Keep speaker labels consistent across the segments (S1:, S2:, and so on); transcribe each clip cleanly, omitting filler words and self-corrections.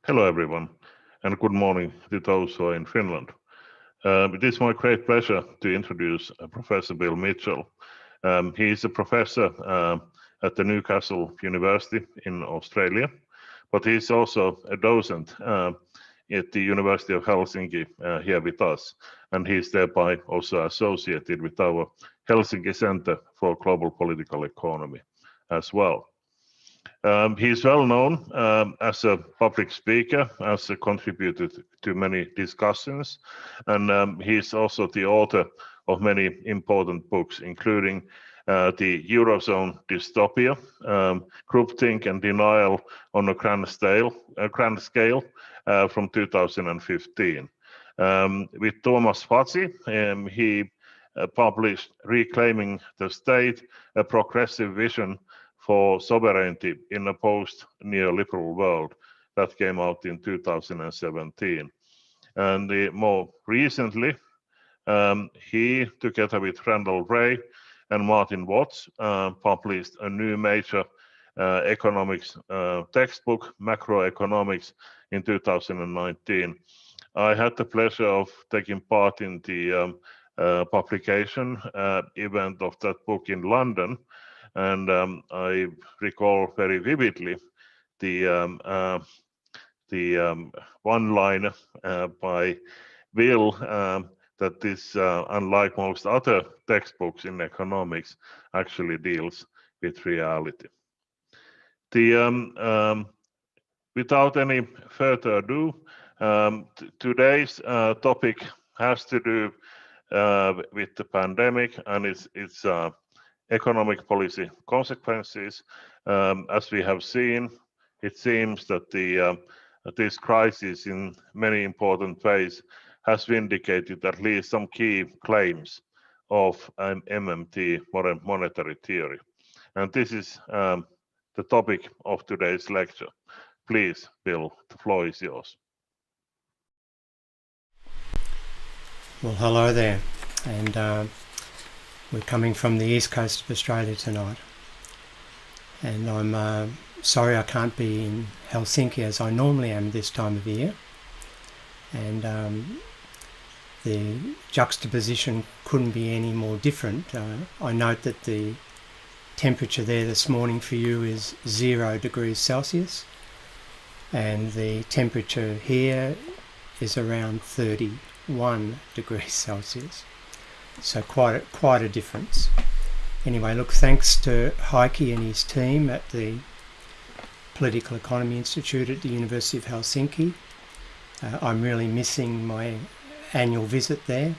S1: Hello, everyone, and good morning to those who are in Finland. It is my great pleasure to introduce Professor Bill Mitchell. He is a professor at the Newcastle University in Australia, but he is also a docent at the University of Helsinki here with us, and he is thereby also associated with our Helsinki Center for Global Political Economy as well. He is well known as a public speaker, as a contributor to many discussions, and he is also the author of many important books, including the Eurozone Dystopia, Groupthink and Denial on a Grand Scale from 2015. With Thomas Fazzi, he published Reclaiming the State, a Progressive Vision for Sovereignty in a Post-Neoliberal World, that came out in 2017. And more recently, he, together with Randall Wray and Martin Watts, published a new major economics textbook, Macroeconomics, in 2019. I had the pleasure of taking part in the publication event of that book in London, and I recall very vividly the one line by Bill that this, unlike most other textbooks in economics, actually deals with reality. Without any further ado, today's topic has to do with the pandemic and its economic policy consequences. As we have seen, it seems that this crisis in many important ways has vindicated at least some key claims of MMT, modern monetary theory. And this is the topic of today's lecture. Please, Bill, the floor is yours.
S2: Well, hello there, and we're coming from the east coast of Australia tonight, and I'm sorry I can't be in Helsinki as I normally am this time of year, and the juxtaposition couldn't be any more different. I note that the temperature there this morning for you is 0 degrees Celsius, and the temperature here is around 31 degrees Celsius. So quite a difference. Anyway, look, thanks to Heike and his team at the Political Economy Institute at the University of Helsinki. I'm really missing my annual visit there.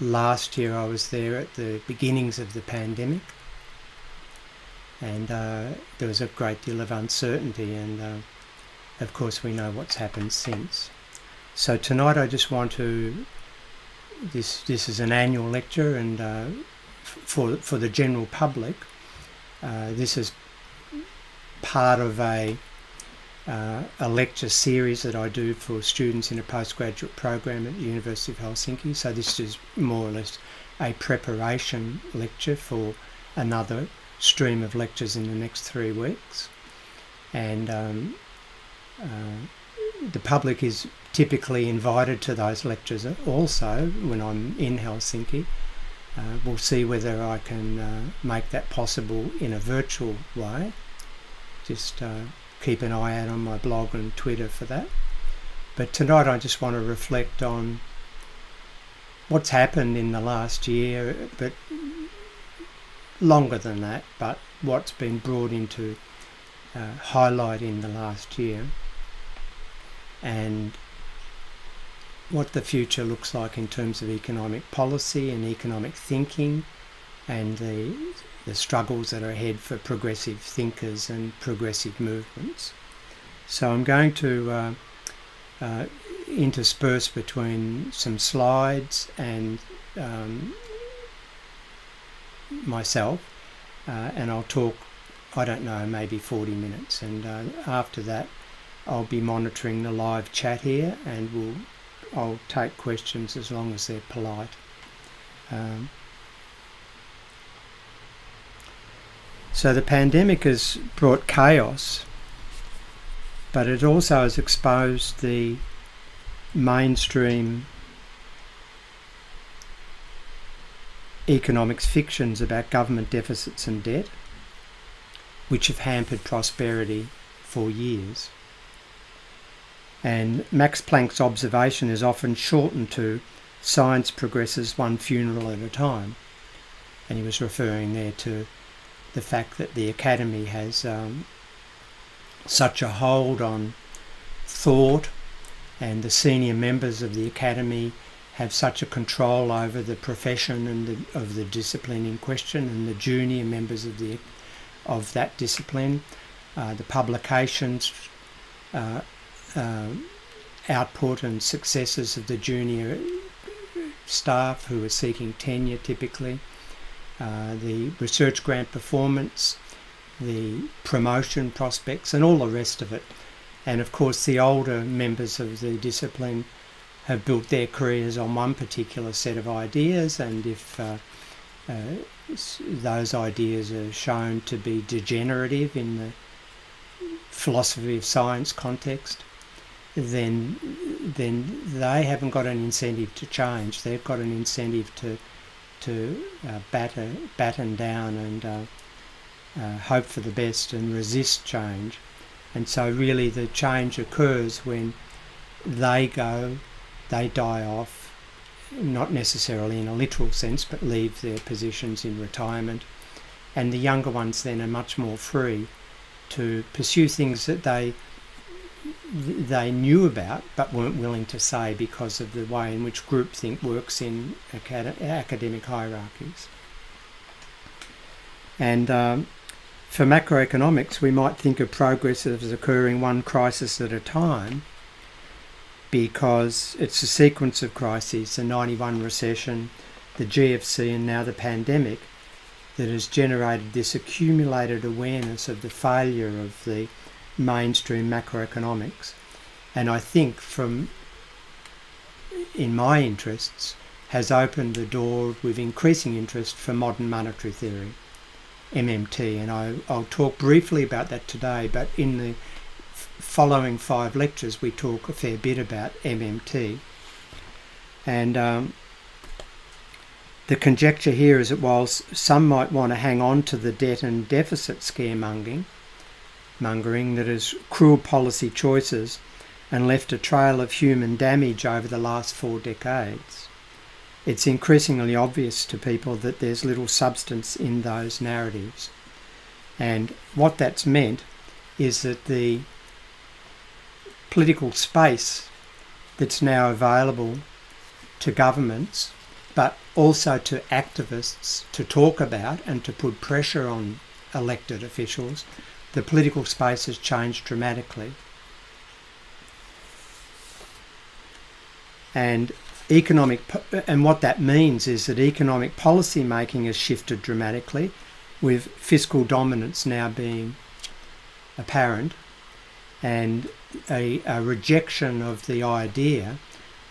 S2: Last year I was there at the beginnings of the pandemic, and there was a great deal of uncertainty, and of course we know what's happened since. So tonight I just want to, this is an annual lecture, and for the general public, this is part of a lecture series that I do for students in a postgraduate program at the University of Helsinki. So this is more or less a preparation lecture for another stream of lectures in the next 3 weeks, and the public is typically invited to those lectures also when I'm in Helsinki. We'll see whether I can make that possible in a virtual way. Just keep an eye out on my blog and Twitter for that. But tonight I just want to reflect on what's happened in the last year, but longer than that, but what's been brought into highlight in the last year, and what the future looks like in terms of economic policy and economic thinking, and the struggles that are ahead for progressive thinkers and progressive movements. So I'm going to intersperse between some slides and myself, and I'll talk, I don't know, maybe 40 minutes, and after that I'll be monitoring the live chat here, and I'll take questions as long as they're polite. So the pandemic has brought chaos but it also has exposed the mainstream economics fictions about government deficits and debt, which have hampered prosperity for years. And Max Planck's observation is often shortened to science progresses one funeral at a time. And he was referring there to the fact that the academy has such a hold on thought, and the senior members of the academy have such a control over the profession and of the discipline in question, and the junior members of that discipline, the publications, output and successes of the junior staff who are seeking tenure typically, the research grant performance, the promotion prospects, and all the rest of it. And of course the older members of the discipline have built their careers on one particular set of ideas, and if those ideas are shown to be degenerative in the philosophy of science context, then they haven't got an incentive to change. They've got an incentive to batten down and hope for the best and resist change. And so really the change occurs when they die off, not necessarily in a literal sense, but leave their positions in retirement. And the younger ones then are much more free to pursue things that they knew about but weren't willing to say because of the way in which groupthink works in academic hierarchies. And for macroeconomics, we might think of progress as occurring one crisis at a time, because it's a sequence of crises, the 91 recession, the GFC, and now the pandemic, that has generated this accumulated awareness of the failure of the mainstream macroeconomics. And I think in my interests, has opened the door with increasing interest for modern monetary theory, MMT, and I'll talk briefly about that today, but in the following 5 lectures we talk a fair bit about MMT. And the conjecture here is that whilst some might want to hang on to the debt and deficit scaremongering that is cruel policy choices and left a trail of human damage over the last 4 decades, it's increasingly obvious to people that there's little substance in those narratives. And what that's meant is that the political space that's now available to governments, but also to activists to talk about and to put pressure on elected officials, the political space has changed dramatically. And what that means is that economic policy making has shifted dramatically, with fiscal dominance now being apparent, and a rejection of the idea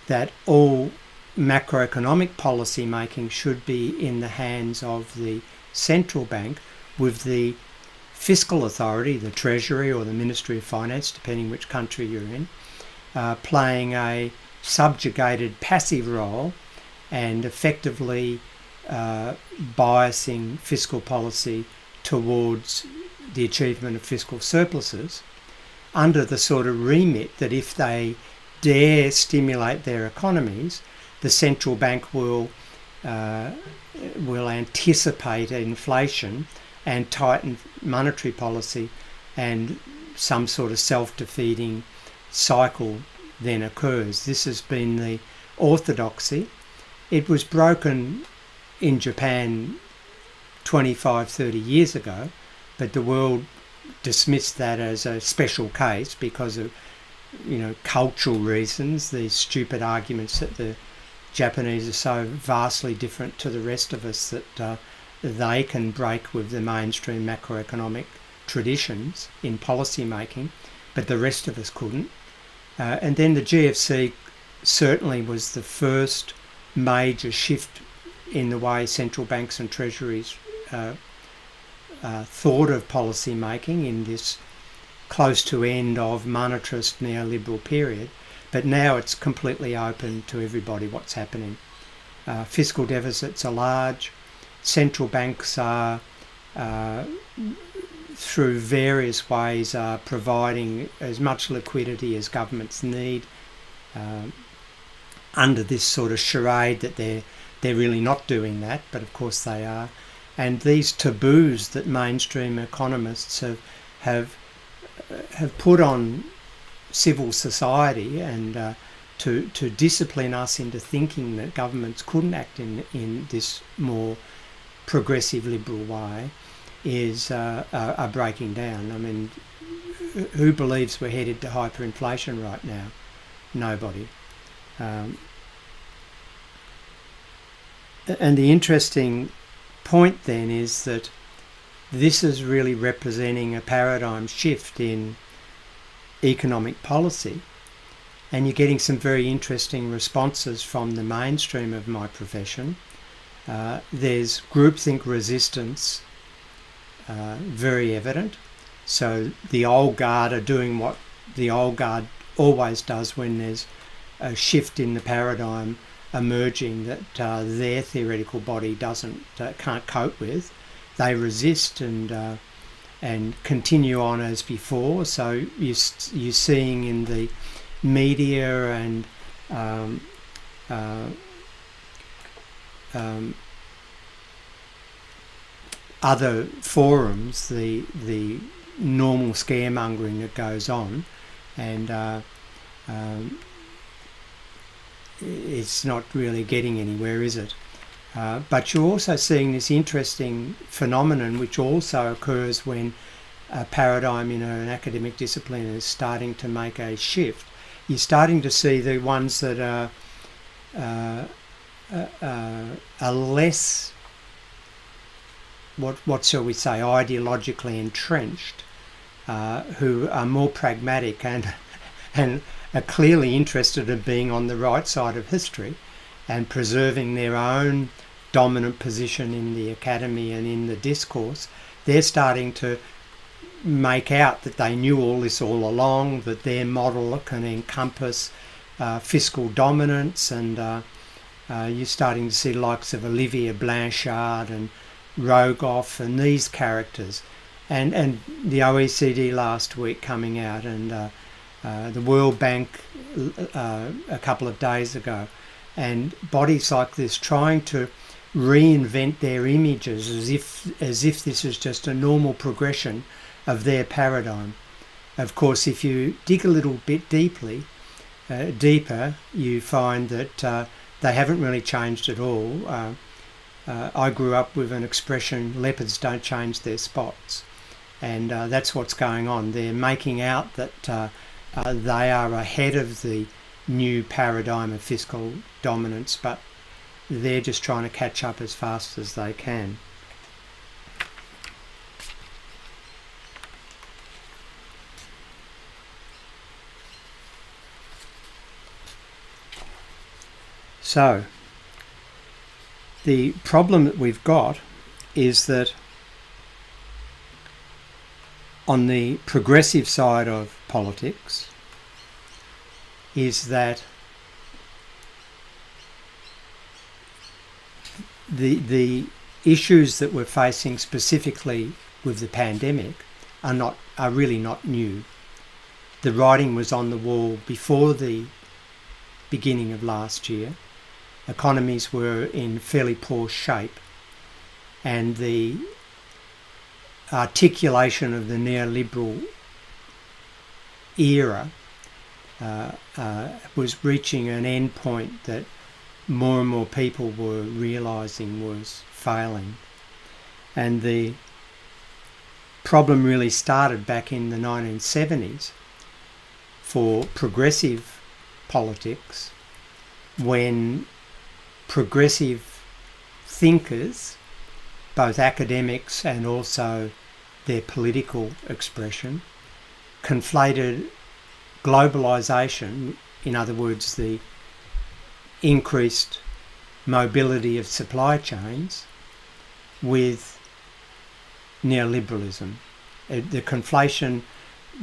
S2: that all macroeconomic policy making should be in the hands of the central bank, with the fiscal authority, the Treasury or the Ministry of Finance, depending which country you're in, playing a subjugated passive role and effectively biasing fiscal policy towards the achievement of fiscal surpluses, under the sort of remit that if they dare stimulate their economies, the central bank will anticipate inflation and tighten monetary policy, and some sort of self-defeating cycle then occurs. This has been the orthodoxy. It was broken in Japan 25, 30 years ago, but the world dismissed that as a special case because of, cultural reasons, these stupid arguments that the Japanese are so vastly different to the rest of us that they can break with the mainstream macroeconomic traditions in policy making, but the rest of us couldn't. And then the GFC certainly was the first major shift in the way central banks and treasuries thought of policy making in this close to end of monetarist neoliberal period, but now it's completely open to everybody what's happening. Fiscal deficits are large. Central banks are, through various ways, are providing as much liquidity as governments need under this sort of charade that they're really not doing that, but of course they are. And these taboos that mainstream economists have put on civil society and to discipline us into thinking that governments couldn't act in this more progressive liberal way are breaking down. I mean, who believes we're headed to hyperinflation right now? Nobody. And the interesting point then is that this is really representing a paradigm shift in economic policy, and you're getting some very interesting responses from the mainstream of my profession. There's groupthink resistance, very evident. So the old guard are doing what the old guard always does when there's a shift in the paradigm emerging that their theoretical body can't cope with. They resist and continue on as before. So you're seeing in the media and other forums the normal scaremongering that goes on, and it's not really getting anywhere, is it? But you're also seeing this interesting phenomenon which also occurs when a paradigm in an academic discipline is starting to make a shift. You're starting to see the ones that are less, what shall we say, ideologically entrenched, who are more pragmatic and are clearly interested in being on the right side of history and preserving their own dominant position in the academy and in the discourse. They're starting to make out that they knew all this all along, that their model can encompass fiscal dominance, and you're starting to see the likes of Olivier Blanchard and Rogoff and these characters, and the OECD last week coming out, and the World Bank a couple of days ago, and bodies like this trying to reinvent their images as if this is just a normal progression of their paradigm. Of course, if you dig a little bit deeper, you find that they haven't really changed at all. I grew up with an expression, leopards don't change their spots, and that's what's going on. They're making out that they are ahead of the new paradigm of fiscal dominance, but they're just trying to catch up as fast as they can. So, the problem that we've got is that on the progressive side of politics is that the issues that we're facing specifically with the pandemic are really not new. The writing was on the wall before the beginning of last year. Economies were in fairly poor shape, and the articulation of the neoliberal era was reaching an end point that more and more people were realising was failing. And the problem really started back in the 1970s for progressive politics, when progressive thinkers, both academics and also their political expression, conflated globalisation, in other words, the increased mobility of supply chains, with neoliberalism. The conflation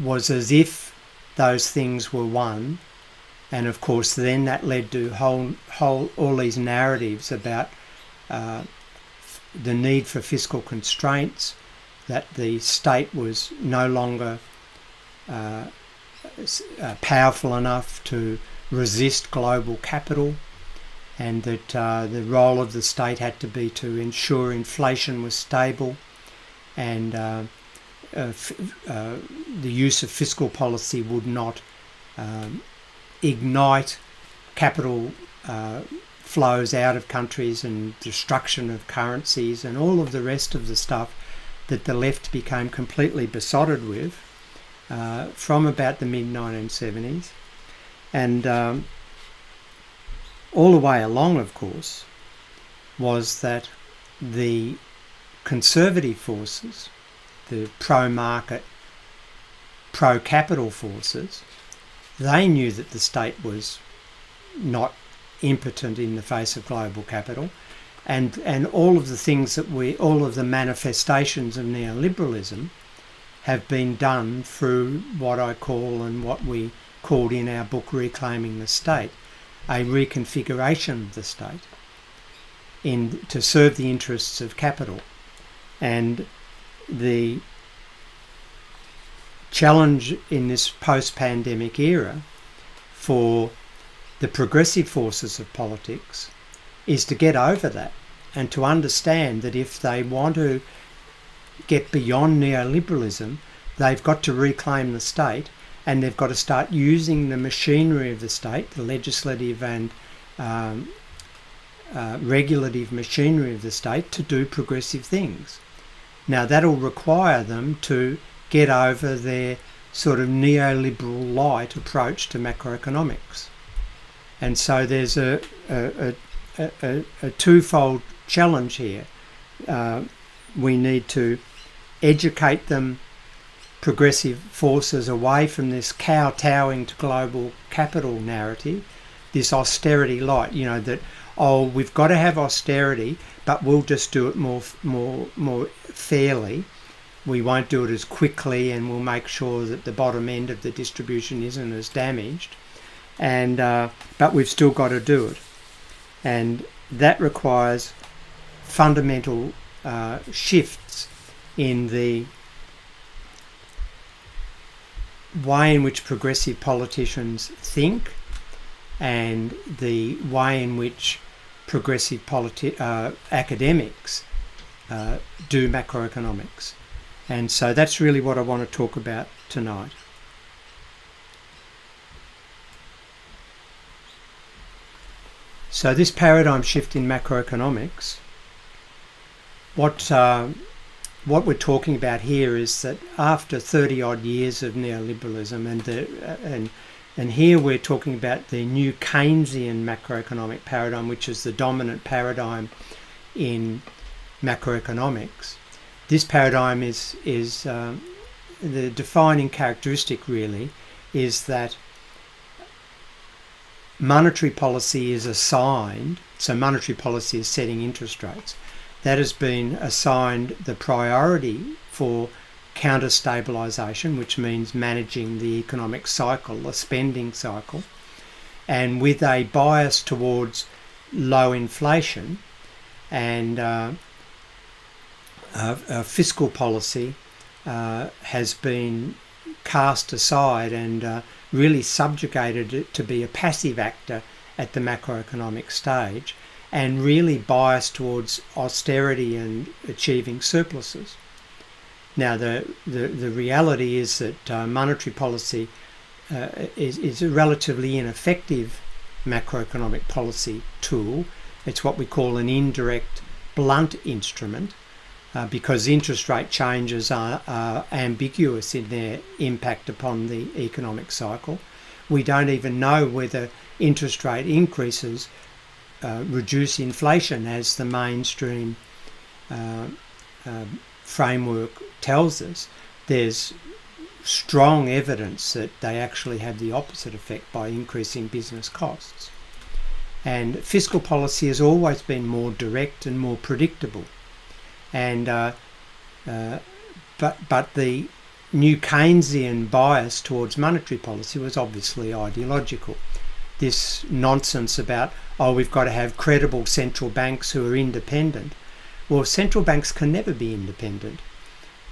S2: was as if those things were one, and of course then that led to all these narratives about the need for fiscal constraints, that the state was no longer powerful enough to resist global capital, and that the role of the state had to be to ensure inflation was stable, and the use of fiscal policy would not ignite capital flows out of countries and destruction of currencies and all of the rest of the stuff that the left became completely besotted with from about the mid-1970s. And all the way along, of course, was that the conservative forces, the pro-market, pro-capital forces, they knew that the state was not impotent in the face of global capital, and all of the things that all of the manifestations of neoliberalism have been done through what I call, and what we called in our book Reclaiming the State, a reconfiguration of the state to serve the interests of capital. And the challenge in this post-pandemic era for the progressive forces of politics is to get over that and to understand that if they want to get beyond neoliberalism, they've got to reclaim the state, and they've got to start using the machinery of the state, the legislative and regulative machinery of the state, to do progressive things. Now that'll require them to get over their sort of neoliberal light approach to macroeconomics. And so there's a twofold challenge here. We need to educate them, progressive forces, away from this kowtowing to global capital narrative, this austerity light, that, we've got to have austerity, but we'll just do it more fairly. We won't do it as quickly, and we'll make sure that the bottom end of the distribution isn't as damaged. And but we've still got to do it, and that requires fundamental shifts in the way in which progressive politicians think, and the way in which progressive academics do macroeconomics. And so that's really what I want to talk about tonight. So this paradigm shift in macroeconomics, what we're talking about here is that after 30 odd years of neoliberalism, and here we're talking about the new Keynesian macroeconomic paradigm, which is the dominant paradigm in macroeconomics. This paradigm is the defining characteristic really is that monetary policy is assigned, so monetary policy is setting interest rates. That has been assigned the priority for counter-stabilisation, which means managing the economic cycle, the spending cycle, and with a bias towards low inflation, and fiscal policy has been cast aside and really subjugated it to be a passive actor at the macroeconomic stage, and really biased towards austerity and achieving surpluses. Now the reality is that monetary policy is a relatively ineffective macroeconomic policy tool. It's what we call an indirect blunt instrument, because interest rate changes are ambiguous in their impact upon the economic cycle. We don't even know whether interest rate increases reduce inflation, as the mainstream framework tells us. There's strong evidence that they actually have the opposite effect by increasing business costs. And fiscal policy has always been more direct and more predictable. And but the new Keynesian bias towards monetary policy was obviously ideological. This nonsense about, oh, we've got to have credible central banks who are independent. Well, central banks can never be independent.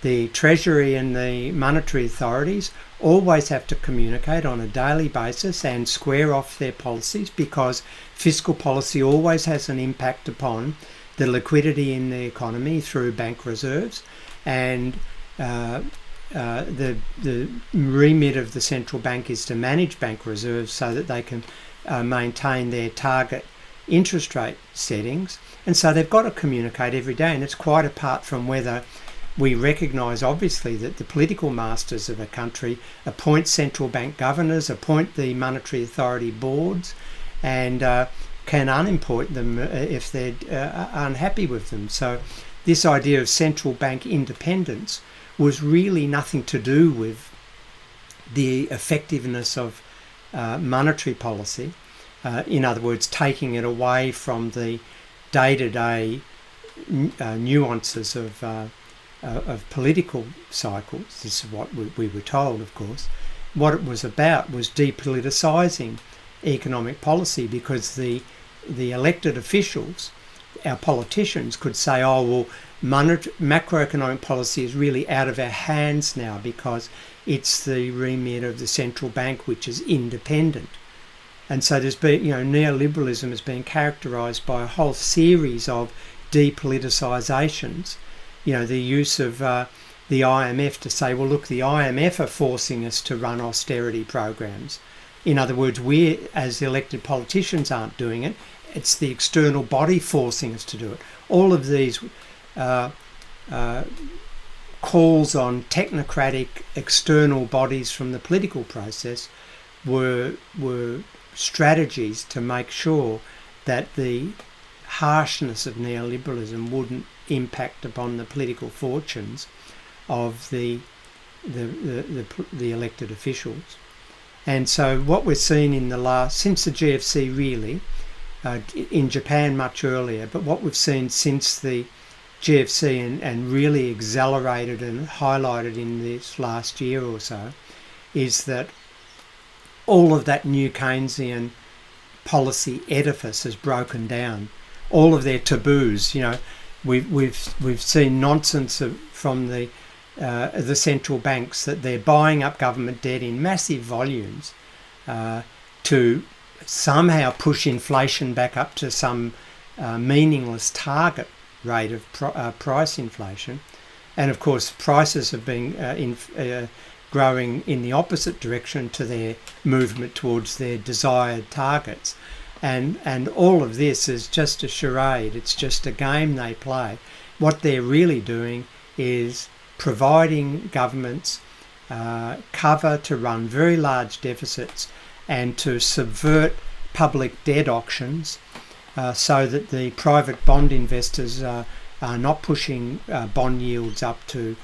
S2: The Treasury and the monetary authorities always have to communicate on a daily basis and square off their policies, because fiscal policy always has an impact upon the liquidity in the economy through bank reserves, and the remit of the central bank is to manage bank reserves so that they can maintain their target interest rate settings. And so they've got to communicate every day, and it's quite apart from whether we recognise, obviously, that the political masters of a country appoint central bank governors, appoint the monetary authority boards, and can unappoint them if they're unhappy with them. So this idea of central bank independence was really nothing to do with the effectiveness of monetary policy. In other words, taking it away from the day-to-day nuances of political cycles. This is what we were told, of course. What it was about was depoliticising economic policy, because the elected officials, our politicians, could say, oh, well, macroeconomic policy is really out of our hands now because it's the remit of the central bank, which is independent. And so there's been, neoliberalism has been characterised by a whole series of depoliticisations. The use of the IMF to say, well, look, the IMF are forcing us to run austerity programs. In other words, we as elected politicians aren't doing it. It's the external body forcing us to do it. All of these calls on technocratic external bodies from the political process were strategies to make sure that the harshness of neoliberalism wouldn't impact upon the political fortunes of the elected officials. And so what we're seeing since the GFC really, in Japan much earlier, but what we've seen since the GFC and really accelerated and highlighted in this last year or so, is that all of that new Keynesian policy edifice has broken down. All of their taboos, we've seen nonsense from the central banks that they're buying up government debt in massive volumes to somehow push inflation back up to some meaningless target rate of price inflation. And of course, prices have been growing in the opposite direction to their movement towards their desired targets. And all of this is just a charade. It's just a game they play. What they're really doing is providing governments cover to run very large deficits and to subvert public debt auctions so that the private bond investors are not pushing bond yields up to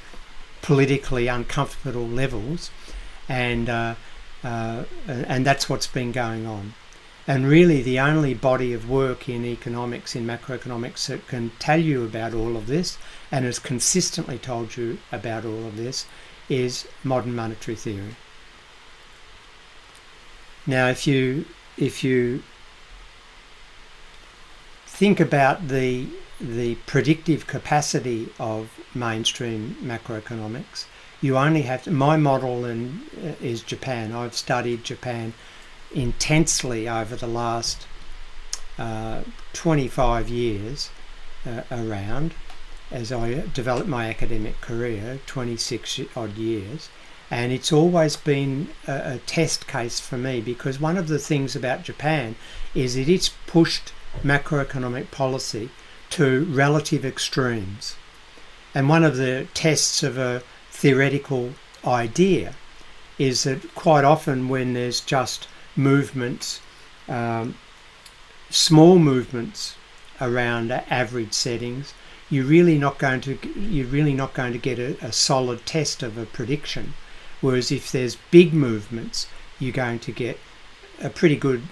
S2: politically uncomfortable levels, and that's what's been going on. And really the only body of work in economics, in macroeconomics, that can tell you about all of this and has consistently told you about all of this is modern monetary theory. Now, if you think about the predictive capacity of mainstream macroeconomics, you only have to, my model is Japan. I've studied Japan intensely over the last 25 years around, as I developed my academic career, 26 odd years. And it's always been a test case for me, because one of the things about Japan is it's pushed macroeconomic policy to relative extremes. And one of the tests of a theoretical idea is that quite often when there's just movements, small movements around average settings, you're really not going to get a solid test of a prediction. Whereas if there's big movements, you're going to get a pretty good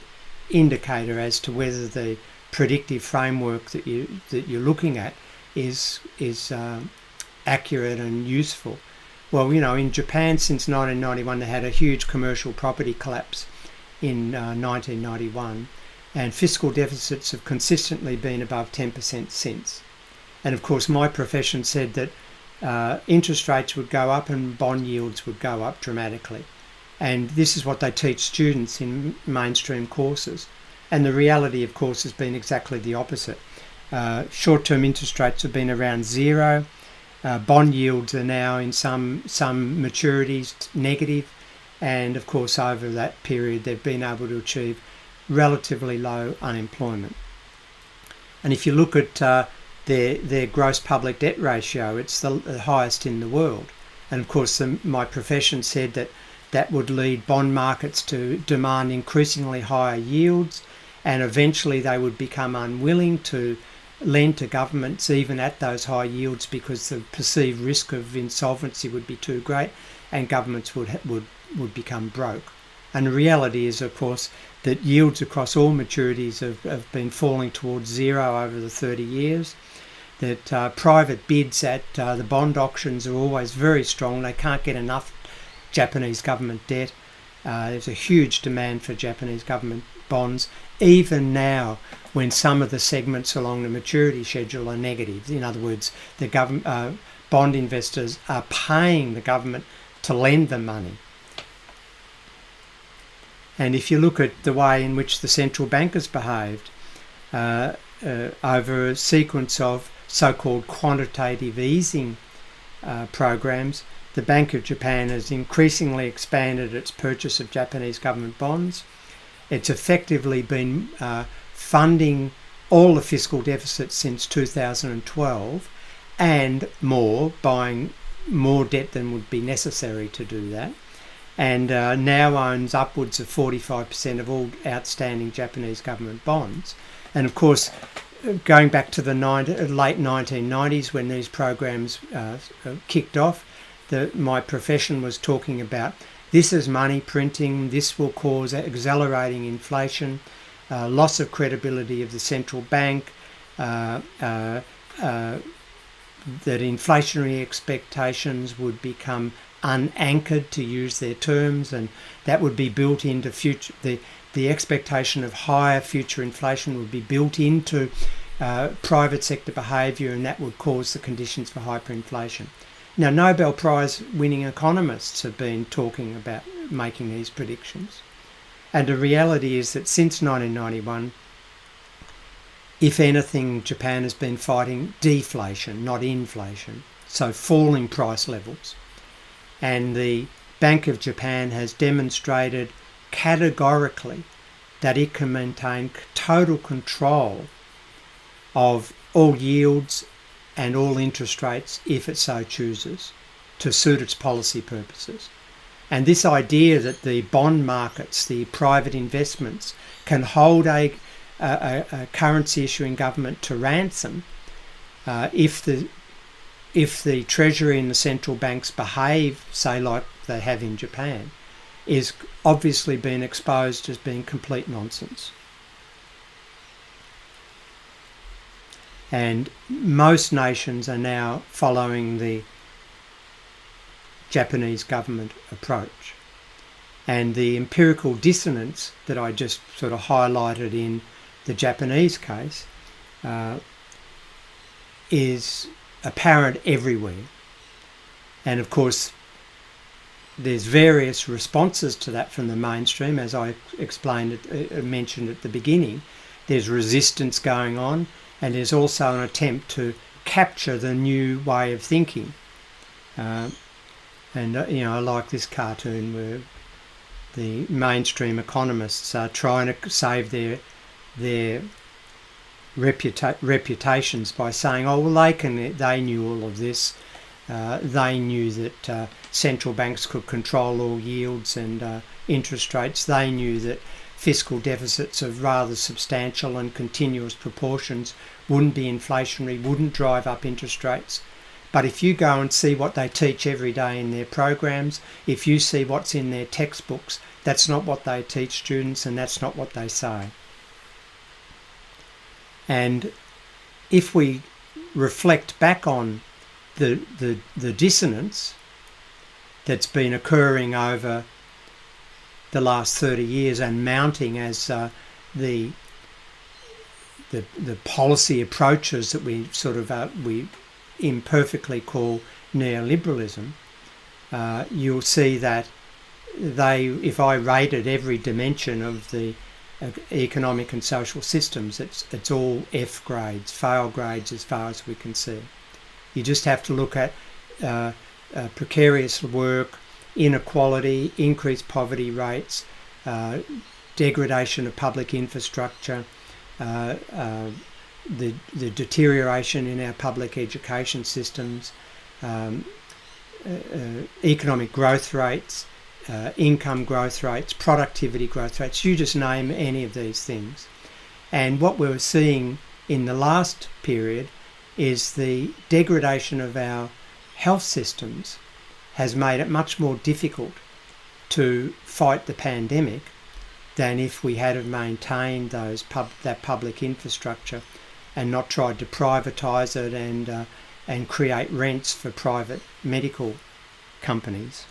S2: indicator as to whether the predictive framework that you're looking at is accurate and useful. Well, in Japan since 1991, they had a huge commercial property collapse in 1991, and fiscal deficits have consistently been above 10% since. And of course, my profession said that interest rates would go up and bond yields would go up dramatically. And this is what they teach students in mainstream courses. And the reality, of course, has been exactly the opposite. Short-term interest rates have been around zero. Bond yields are now in some maturities negative. And of course, over that period, they've been able to achieve relatively low unemployment. And if you look at their gross public debt ratio, it's the highest in the world. And of course, my profession said that would lead bond markets to demand increasingly higher yields, and eventually they would become unwilling to lend to governments even at those high yields because the perceived risk of insolvency would be too great, and governments would become broke. And the reality is, of course, that yields across all maturities have been falling towards zero over the 30 years, that private bids at the bond auctions are always very strong. They can't get enough Japanese government debt. There's a huge demand for Japanese government bonds, even now when some of the segments along the maturity schedule are negative. In other words, the bond investors are paying the government to lend them money. And if you look at the way in which the central bank has behaved over a sequence of so-called quantitative easing programs, the Bank of Japan has increasingly expanded its purchase of Japanese government bonds. It's effectively been funding all the fiscal deficits since 2012 and more, buying more debt than would be necessary to do that, and now owns upwards of 45% of all outstanding Japanese government bonds. And of course, going back to the late 1990s when these programs kicked off, my profession was talking about this is money printing, this will cause accelerating inflation, loss of credibility of the central bank, that inflationary expectations would become unanchored, to use their terms, and that would be built into future. The expectation of higher future inflation would be built into private sector behaviour, and that would cause the conditions for hyperinflation. Now, Nobel Prize winning economists have been talking about making these predictions. And the reality is that since 1991, if anything, Japan has been fighting deflation, not inflation, so falling price levels. And the Bank of Japan has demonstrated categorically that it can maintain total control of all yields and all interest rates if it so chooses to suit its policy purposes. And this idea that the bond markets, the private investments, can hold a currency issuing government to ransom if the Treasury and the central banks behave, say, like they have in Japan, is obviously being exposed as being complete nonsense. And most nations are now following the Japanese government approach. And the empirical dissonance that I just sort of highlighted in the Japanese case is apparent everywhere. And of course, there's various responses to that from the mainstream, as I mentioned at the beginning. There's resistance going on, and there's also an attempt to capture the new way of thinking. I like this cartoon where the mainstream economists are trying to save their reputations by saying, oh, well, they knew all of this. They knew that central banks could control all yields and interest rates. They knew that fiscal deficits of rather substantial and continuous proportions wouldn't be inflationary, wouldn't drive up interest rates. But if you go and see what they teach every day in their programs, if you see what's in their textbooks, that's not what they teach students, and that's not what they say. And if we reflect back on the dissonance, that's been occurring over the last 30 years and mounting as the policy approaches that we sort of we imperfectly call neoliberalism, you'll see that if I rated every dimension of the economic and social systems, it's all F grades, fail grades as far as we can see. You just have to look at precarious work, inequality, increased poverty rates, degradation of public infrastructure, the deterioration in our public education systems, economic growth rates, income growth rates, productivity growth rates, you just name any of these things. And what we're seeing in the last period is the degradation of our health systems has made it much more difficult to fight the pandemic than if we had have maintained that public infrastructure and not tried to privatise it and create rents for private medical companies.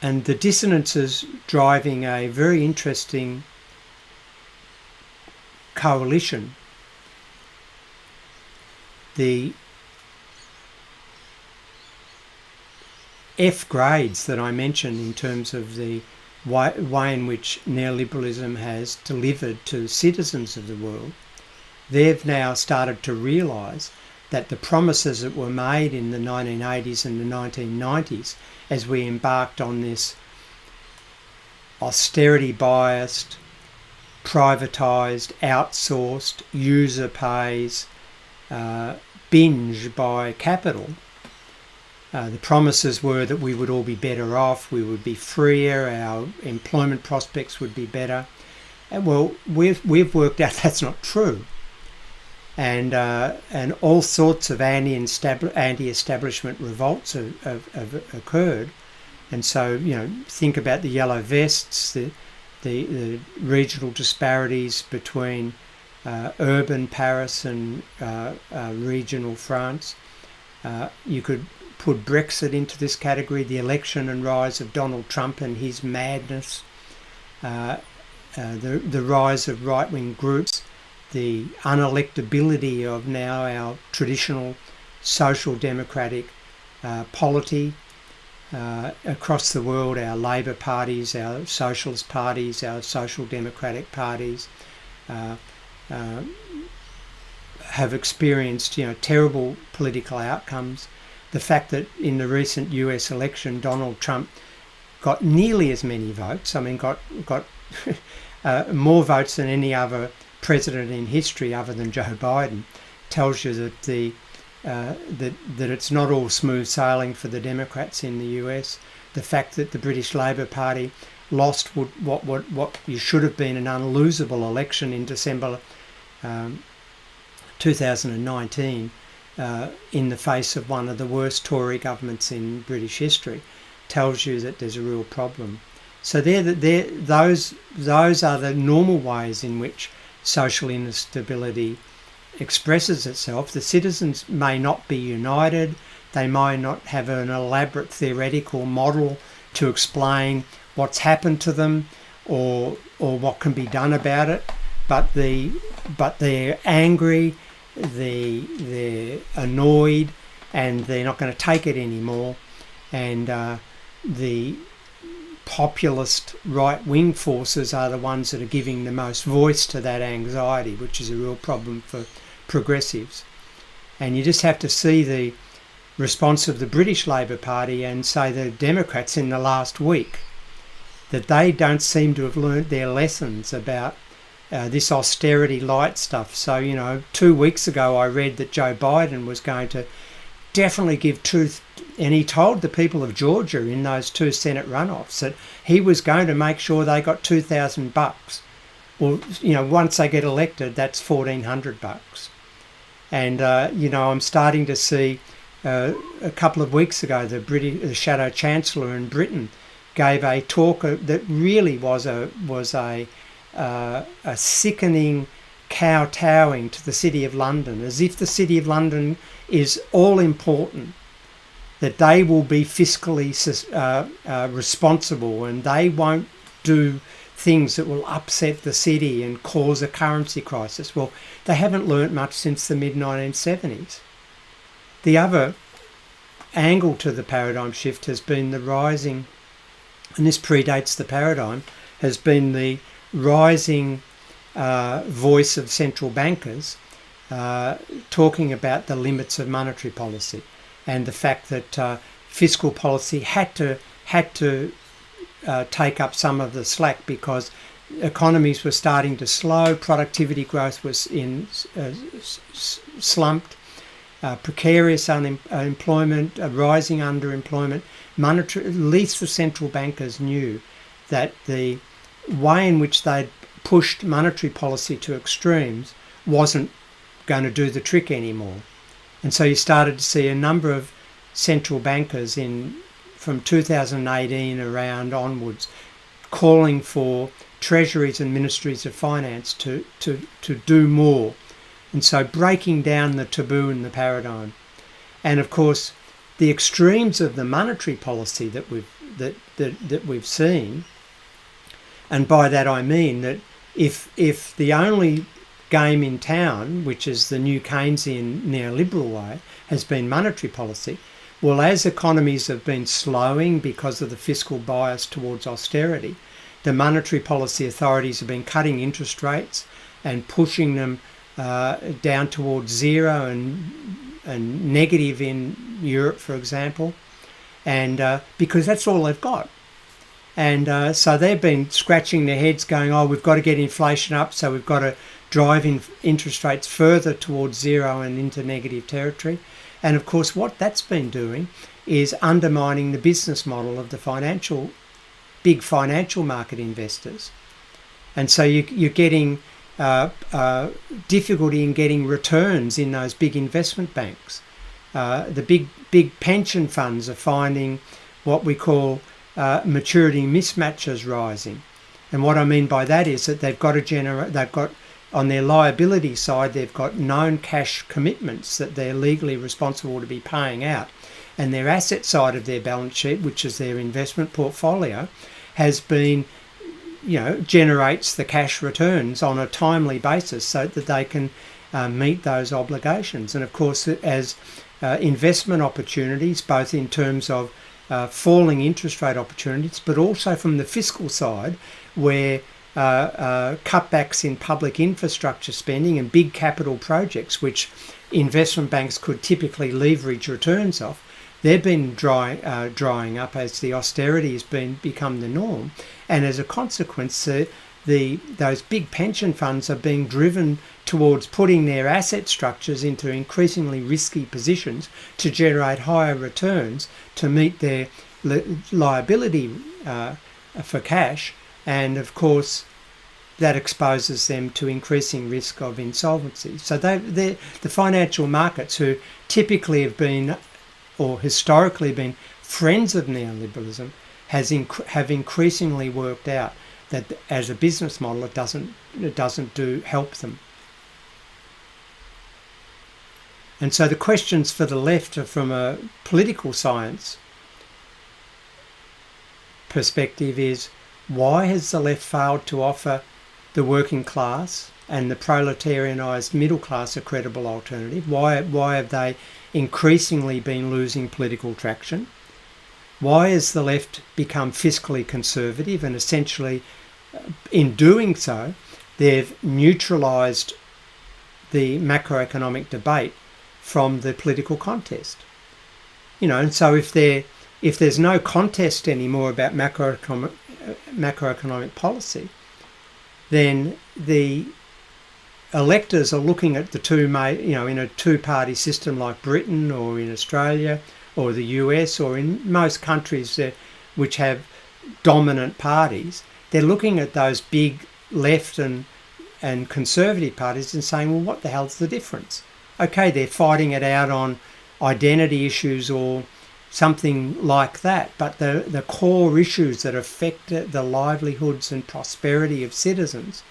S2: And the dissonance is driving a very interesting coalition. The F grades that I mentioned in terms of the way in which neoliberalism has delivered to citizens of the world, they've now started to realise that the promises that were made in the 1980s and the 1990s, as we embarked on this austerity-biased, privatised, outsourced, user pays, binge by capital, the promises were that we would all be better off, we would be freer, our employment prospects would be better. And well, we've worked out that's not true. And all sorts of anti-establishment revolts have occurred. And so, think about the yellow vests, the regional disparities between urban Paris and regional France. You could put Brexit into this category, the election and rise of Donald Trump and his madness, the rise of right-wing groups, the unelectability of now our traditional social democratic polity across the world, our Labour parties, our socialist parties, our social democratic parties have experienced terrible political outcomes. The fact that in the recent US election Donald Trump got nearly as many votes, got more votes than any other president in history other than Joe Biden, tells you that that it's not all smooth sailing for the Democrats in the US. The fact that the British Labour Party lost what you should have been an unlosable election in December 2019 in the face of one of the worst Tory governments in British history, tells you that there's a real problem. So those are the normal ways in which social instability expresses itself. The citizens may not be united, they may not have an elaborate theoretical model to explain what's happened to them or what can be done about it, but they're angry, they're annoyed, and they're not going to take it anymore. And the populist right-wing forces are the ones that are giving the most voice to that anxiety, which is a real problem for progressives. And you just have to see the response of the British Labour Party and say the Democrats in the last week, that they don't seem to have learnt their lessons about this austerity light stuff. So, 2 weeks ago I read that Joe Biden was going to definitely give truth, and he told the people of Georgia in those 2 Senate runoffs that he was going to make sure they got $2,000. Well, once they get elected, that's $1,400. And I'm starting to see a couple of weeks ago the Shadow Chancellor in Britain gave a talk that really was a sickening kowtowing to the City of London, as if the City of London is all important, that they will be fiscally responsible and they won't do things that will upset the city and cause a currency crisis. Well, they haven't learnt much since the mid-1970s. The other angle to the paradigm shift has been the rising, and this predates the paradigm, has been the rising voice of central bankers talking about the limits of monetary policy and the fact that fiscal policy had to take up some of the slack because economies were starting to slow, productivity growth was slumped, precarious unemployment, rising underemployment. At least the central bankers knew that the way in which they'd pushed monetary policy to extremes wasn't going to do the trick anymore. And so you started to see a number of central bankers from 2018 around onwards calling for treasuries and ministries of finance to do more. And so breaking down the taboo and the paradigm. And of course, the extremes of the monetary policy that we've seen, and by that I mean that if the only game in town, which is the new Keynesian neoliberal way, has been monetary policy, well, as economies have been slowing because of the fiscal bias towards austerity, the monetary policy authorities have been cutting interest rates and pushing them down towards zero and negative in Europe, for example, and because that's all they've got. And so they've been scratching their heads going, oh, we've got to get inflation up, so we've got to drive interest rates further towards zero and into negative territory. And of course, what that's been doing is undermining the business model of the big financial market investors. And so you're getting difficulty in getting returns in those big investment banks. The big pension funds are finding what we call maturity mismatches rising. And what I mean by that is that they've got on their liability side, they've got known cash commitments that they're legally responsible to be paying out. And their asset side of their balance sheet, which is their investment portfolio, has been, generates the cash returns on a timely basis so that they can meet those obligations. And of course, as investment opportunities, both in terms of falling interest rate opportunities, but also from the fiscal side, where cutbacks in public infrastructure spending and big capital projects, which investment banks could typically leverage returns off, they've been drying up as the austerity has become the norm. And as a consequence, those big pension funds are being driven towards putting their asset structures into increasingly risky positions to generate higher returns to meet their liability for cash. And of course, that exposes them to increasing risk of insolvency. So the financial markets, who typically have been or historically been friends of neoliberalism, have increasingly worked out that as a business model it doesn't help them. And so the questions for the left are from a political science perspective is, why has the left failed to offer the working class and the proletarianised middle class a credible alternative? Why have they increasingly been losing political traction? Why has the left become fiscally conservative, and essentially in doing so they've neutralised the macroeconomic debate from the political contest? And so if there's no contest anymore about macroeconomic policy, then the electors are looking at the two, in a two-party system like Britain or in Australia or the US or in most countries which have dominant parties. They're looking at those big left and conservative parties and saying, well, what the hell's the difference? Okay, they're fighting it out on identity issues or something like that, but the core issues that affect the livelihoods and prosperity of citizens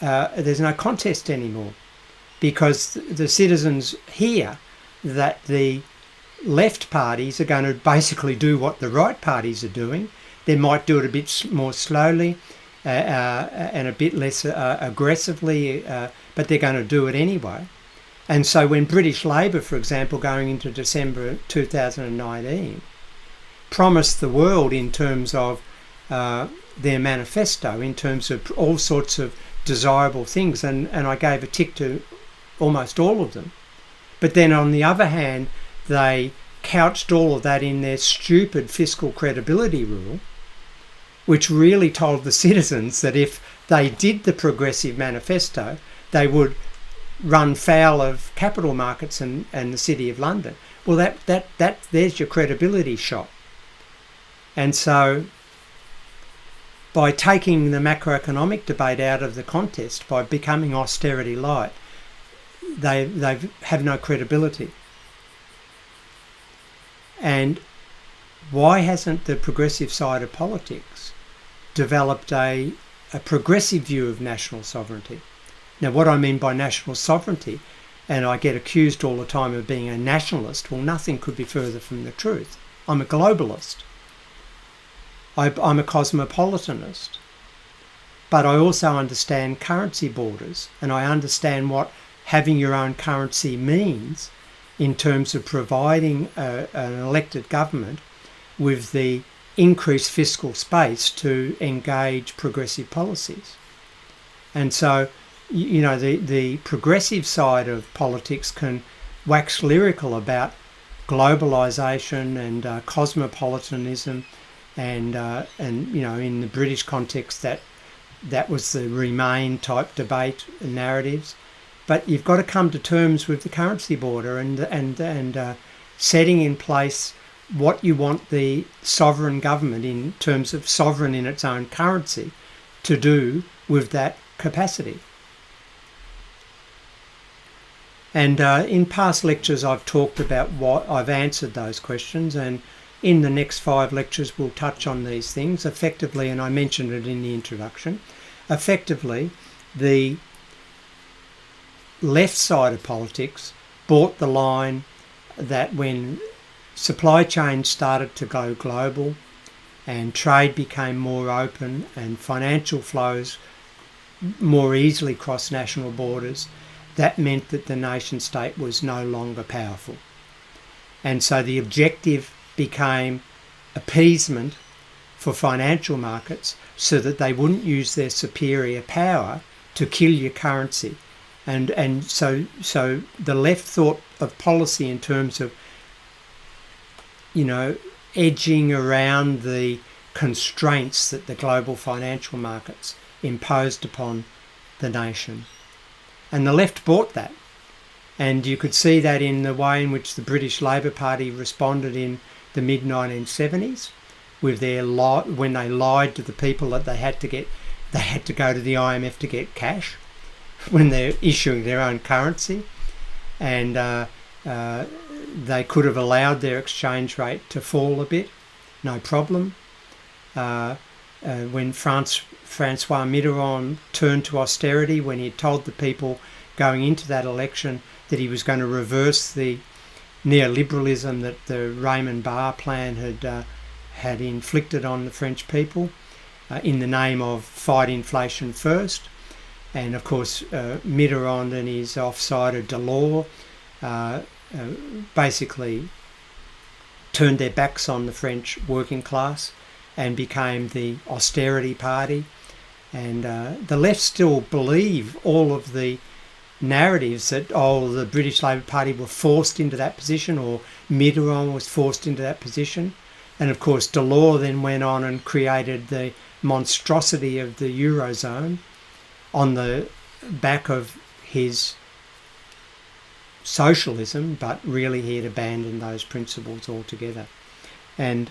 S2: there's no contest anymore, because the citizens hear that the left parties are going to basically do what the right parties are doing. They might do it a bit more slowly and a bit less aggressively, but they're going to do it anyway. And so when British Labour, for example, going into December 2019, promised the world in terms of their manifesto, in terms of all sorts of desirable things, and I gave a tick to almost all of them. But then on the other hand, they couched all of that in their stupid fiscal credibility rule, which really told the citizens that if they did the progressive manifesto, they would run foul of capital markets and the City of London. Well, there's your credibility shot. And so by taking the macroeconomic debate out of the contest, by becoming austerity light, they have no credibility. And why hasn't the progressive side of politics developed a progressive view of national sovereignty? Now, what I mean by national sovereignty, and I get accused all the time of being a nationalist, well, nothing could be further from the truth. I'm a globalist. I'm a cosmopolitanist. But I also understand currency borders, and I understand what having your own currency means in terms of providing an elected government with the increased fiscal space to engage progressive policies. And so, you know, the progressive side of politics can wax lyrical about globalisation and cosmopolitanism, and you know, in the British context, that was the Remain type debate and narratives. But you've got to come to terms with the currency border and setting in place what you want the sovereign government, in terms of sovereign in its own currency, to do with that capacity. And in past lectures I've talked about what I've answered those questions, and in the next 5 lectures we'll touch on these things effectively, and I mentioned it in the introduction. Effectively, the left side of politics bought the line that when supply chains started to go global and trade became more open and financial flows more easily cross national borders, that meant that the nation state was no longer powerful. And so the objective became appeasement for financial markets so that they wouldn't use their superior power to kill your currency. And so the left thought of policy in terms of, you know, edging around the constraints that the global financial markets imposed upon the nation. And the left bought that. And you could see that in the way in which the British Labour Party responded in the mid-1970s, with their when they lied to the people that they had to go to the IMF to get cash when they're issuing their own currency, and they could have allowed their exchange rate to fall a bit, no problem. When Francois Mitterrand turned to austerity, when he told the people going into that election that he was going to reverse the neoliberalism that the Raymond Barre plan had inflicted on the French people in the name of fight inflation first. And of course, Mitterrand and his offsider Delors basically turned their backs on the French working class and became the austerity party. And the left still believe all of the narratives that, oh, the British Labour Party were forced into that position, or Mitterrand was forced into that position. And of course, Delors then went on and created the monstrosity of the Eurozone on the back of his socialism, but really he had abandoned those principles altogether. And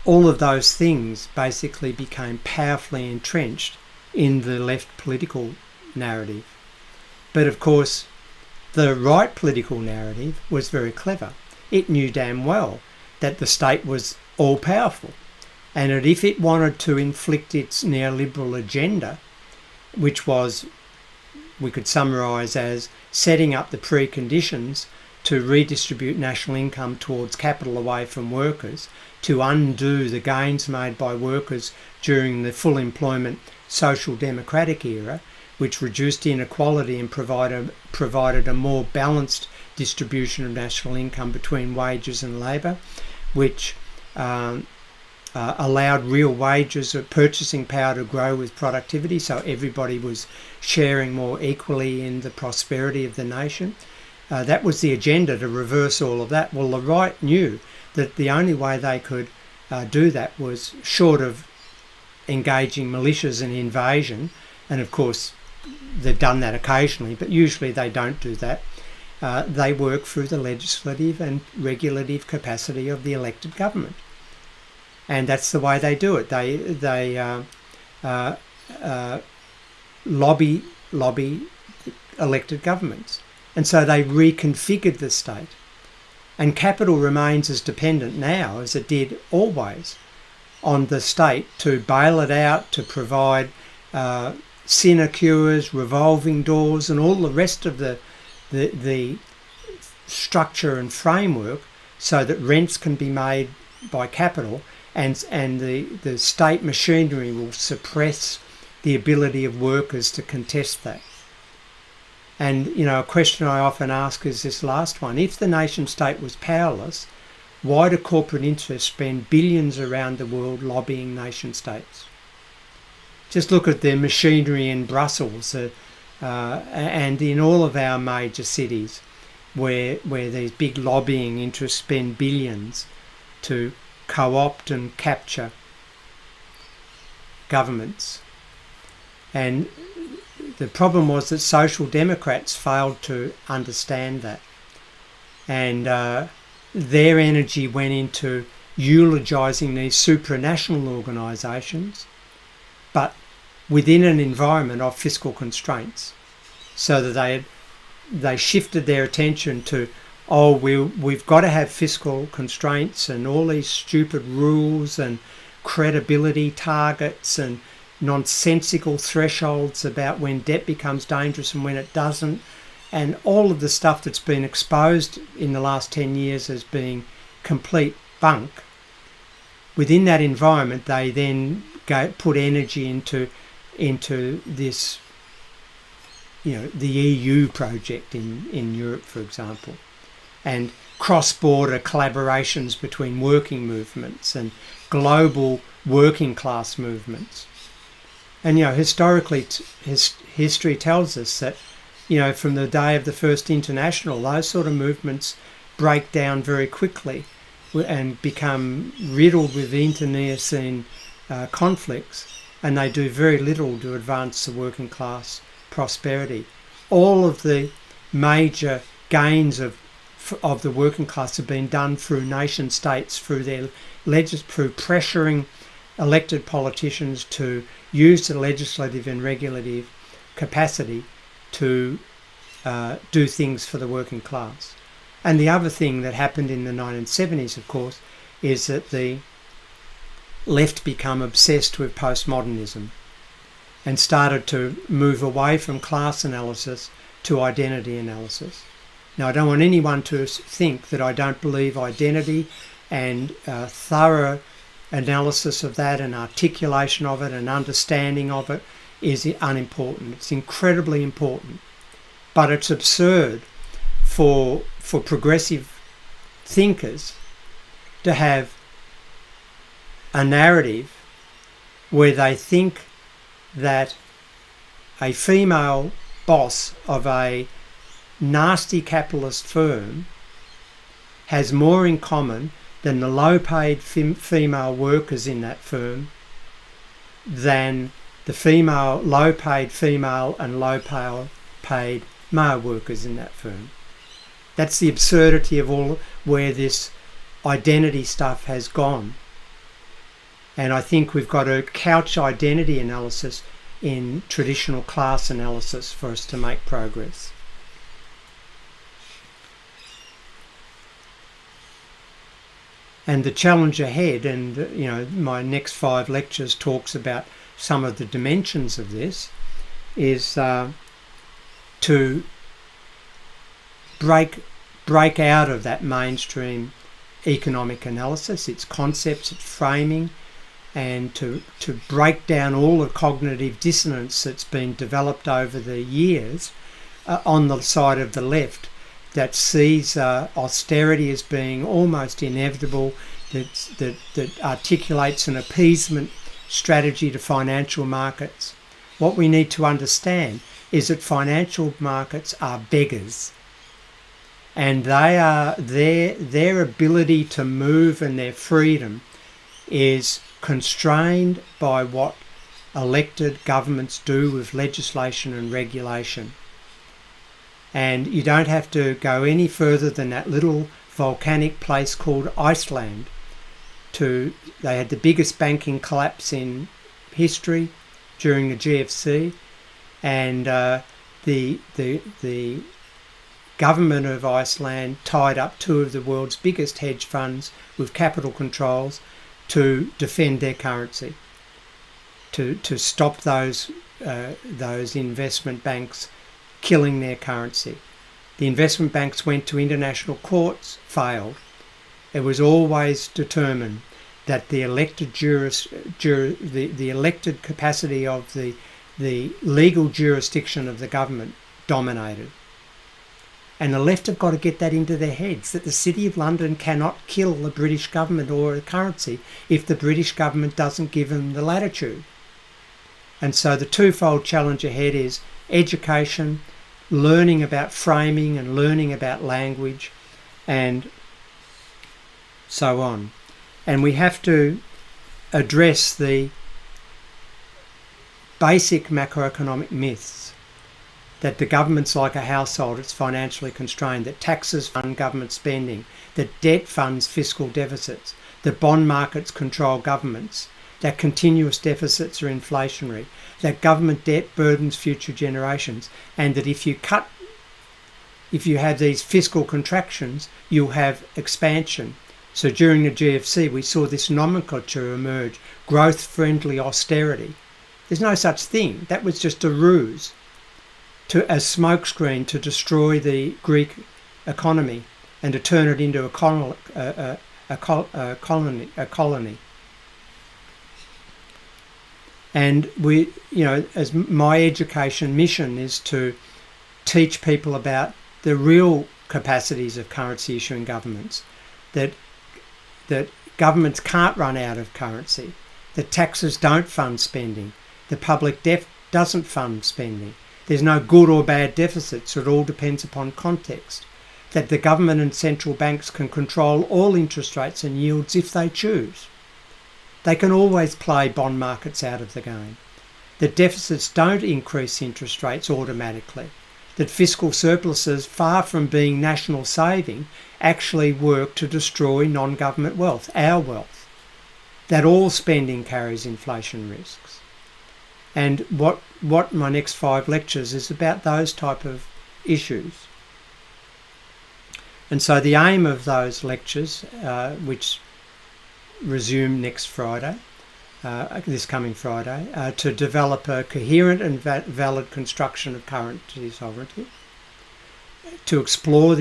S2: all of those things basically became powerfully entrenched in the left political narrative. But of course, the right political narrative was very clever. It knew damn well that the state was all-powerful and that if it wanted to inflict its neoliberal agenda, which was, we could summarise as setting up the preconditions to redistribute national income towards capital away from workers, to undo the gains made by workers during the full employment social democratic era, which reduced inequality and provided a more balanced distribution of national income between wages and labour, which allowed real wages or purchasing power to grow with productivity, so everybody was sharing more equally in the prosperity of the nation. That was the agenda, to reverse all of that. Well, the right knew that the only way they could do that was, short of engaging militias and invasion, and of course they've done that occasionally, but usually they don't do that. They work through the legislative and regulative capacity of the elected government. And that's the way they do it. They lobby elected governments. And so they reconfigured the state. And capital remains as dependent now as it did always on the state to bail it out, to provide sinecures, revolving doors, and all the rest of the structure and framework, so that rents can be made by capital, and the state machinery will suppress the ability of workers to contest that. And, you know, a question I often ask is this last one. If the nation state was powerless, why do corporate interests spend billions around the world lobbying nation states? Just look at the machinery in Brussels and in all of our major cities where these big lobbying interests spend billions to co-opt and capture governments. And the problem was that social democrats failed to understand that. And their energy went into eulogising these supranational organisations, but within an environment of fiscal constraints, so that they shifted their attention to, we've got to have fiscal constraints and all these stupid rules and credibility targets and nonsensical thresholds about when debt becomes dangerous and when it doesn't, and all of the stuff that's been exposed in the last 10 years as being complete bunk. Within that environment, they then put energy into this, you know, the EU project in Europe, for example, and cross-border collaborations between working movements and global working class movements. And, you know, historically, history tells us that, you know, from the day of the First International, those sort of movements break down very quickly and become riddled with internecine conflicts, and they do very little to advance the working class prosperity. All of the major gains of the working class have been done through nation states, through through pressuring elected politicians to use the legislative and regulative capacity to do things for the working class. And the other thing that happened in the 1970s, of course, is that the left become obsessed with postmodernism and started to move away from class analysis to identity analysis. Now, I don't want anyone to think that I don't believe identity and thorough analysis of that and articulation of it and understanding of it is unimportant. It's incredibly important. But it's absurd for progressive thinkers to have a narrative where they think that a female boss of a nasty capitalist firm has more in common than the low-paid female workers in that firm than the low-paid female and low-paid male workers in that firm. That's the absurdity of all where this identity stuff has gone. And I think we've got to couch identity analysis in traditional class analysis for us to make progress. And the challenge ahead, and my next 5 lectures talks about some of the dimensions of this, is to break out of that mainstream economic analysis, its concepts, its framing, and to break down all the cognitive dissonance that's been developed over the years on the side of the left, that sees austerity as being almost inevitable, that articulates an appeasement strategy to financial markets. What we need to understand is that financial markets are beggars, and they are their ability to move and their freedom is constrained by what elected governments do with legislation and regulation. And you don't have to go any further than that little volcanic place called Iceland. They had the biggest banking collapse in history during the GFC, and the government of Iceland tied up 2 of the world's biggest hedge funds with capital controls to defend their currency, to stop those investment banks killing their currency. The investment banks went to international courts, failed. It was always determined that the elected the elected capacity of the legal jurisdiction of the government dominated. And the left have got to get that into their heads, that the City of London cannot kill the British government or a currency if the British government doesn't give them the latitude. And so the twofold challenge ahead is education, learning about framing and learning about language, and so on. And we have to address the basic macroeconomic myths, that the government's like a household, it's financially constrained, that taxes fund government spending, that debt funds fiscal deficits, that bond markets control governments, that continuous deficits are inflationary, that government debt burdens future generations, and that if you have these fiscal contractions, you'll have expansion. So during the GFC, we saw this nomenclature emerge, growth-friendly austerity. There's no such thing. That was just a ruse, a smokescreen to destroy the Greek economy and to turn it into a colony. And we, as my education mission is to teach people about the real capacities of currency issuing governments, that governments can't run out of currency, that taxes don't fund spending, the public debt doesn't fund spending, there's no good or bad deficits, it all depends upon context, that the government and central banks can control all interest rates and yields if they choose. They can always play bond markets out of the game. That deficits don't increase interest rates automatically. That fiscal surpluses, far from being national saving, actually work to destroy non-government wealth, our wealth. That all spending carries inflation risks. And what my next 5 lectures is about those type of issues. And so the aim of those lectures, which resume next Friday, this coming Friday, to develop a coherent and valid construction of currency sovereignty, to explore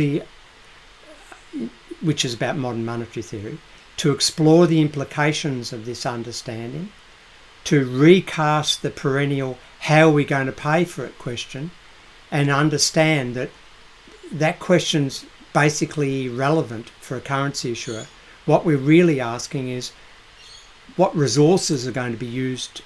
S2: which is about modern monetary theory, to explore the implications of this understanding, to recast the perennial how are we going to pay for it question, and understand that question's basically irrelevant for a currency issuer. What we're really asking is what resources are going to be used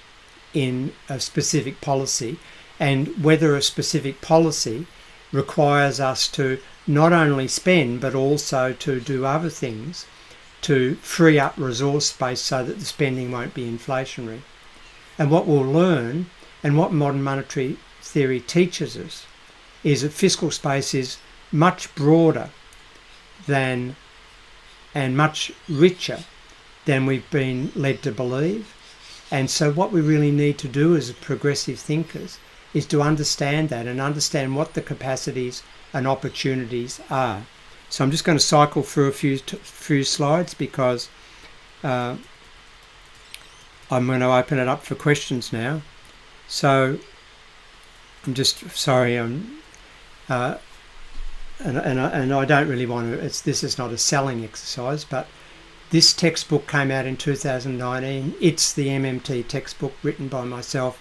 S2: in a specific policy, and whether a specific policy requires us to not only spend but also to do other things to free up resource space so that the spending won't be inflationary. And what we'll learn, and what modern monetary theory teaches us, is that fiscal space is much broader than and much richer than we've been led to believe. And so what we really need to do as progressive thinkers is to understand that and understand what the capacities and opportunities are. So I'm just going to cycle through a few slides because I'm going to open it up for questions now. So I'm just sorry, and I don't really want to. This is not a selling exercise, but this textbook came out in 2019. It's the MMT textbook written by myself,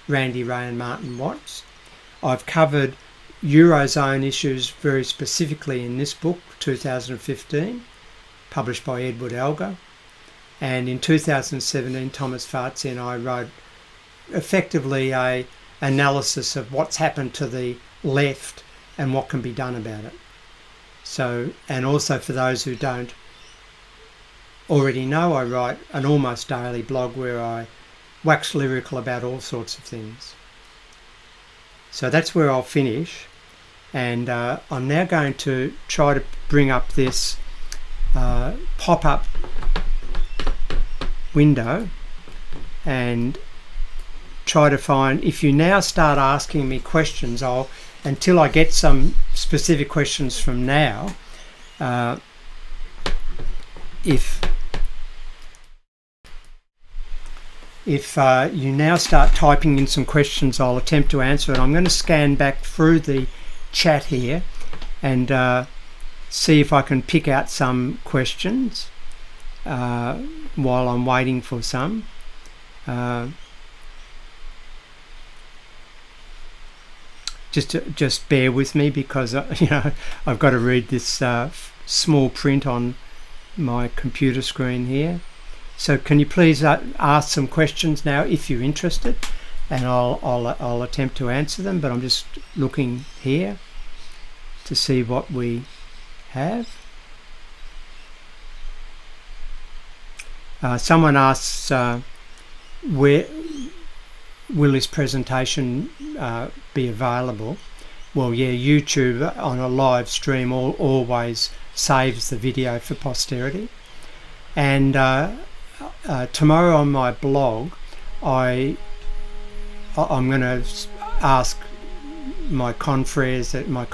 S2: Randy Ray and Martin Watts. I've covered Eurozone issues very specifically in this book, 2015, published by Edward Elgar. And in 2017, Thomas Fartsy and I wrote effectively a analysis of what's happened to the left and what can be done about it. So, and also for those who don't already know, I write an almost daily blog where I wax lyrical about all sorts of things. So that's where I'll finish, and I'm now going to try to bring up this pop-up window and try to find, if you now start asking me questions, until I get some specific questions from now, if you now start typing in some questions, I'll attempt to answer it. I'm going to scan back through the chat here and see if I can pick out some questions while I'm waiting for some. Just bear with me because I've got to read this small print on my computer screen here. So can you please ask some questions now if you're interested, and I'll attempt to answer them. But I'm just looking here to see what we have. Someone asks, where will this presentation be available? Well, yeah, YouTube on a live stream always saves the video for posterity. And tomorrow on my blog, I'm going to ask my confreres, my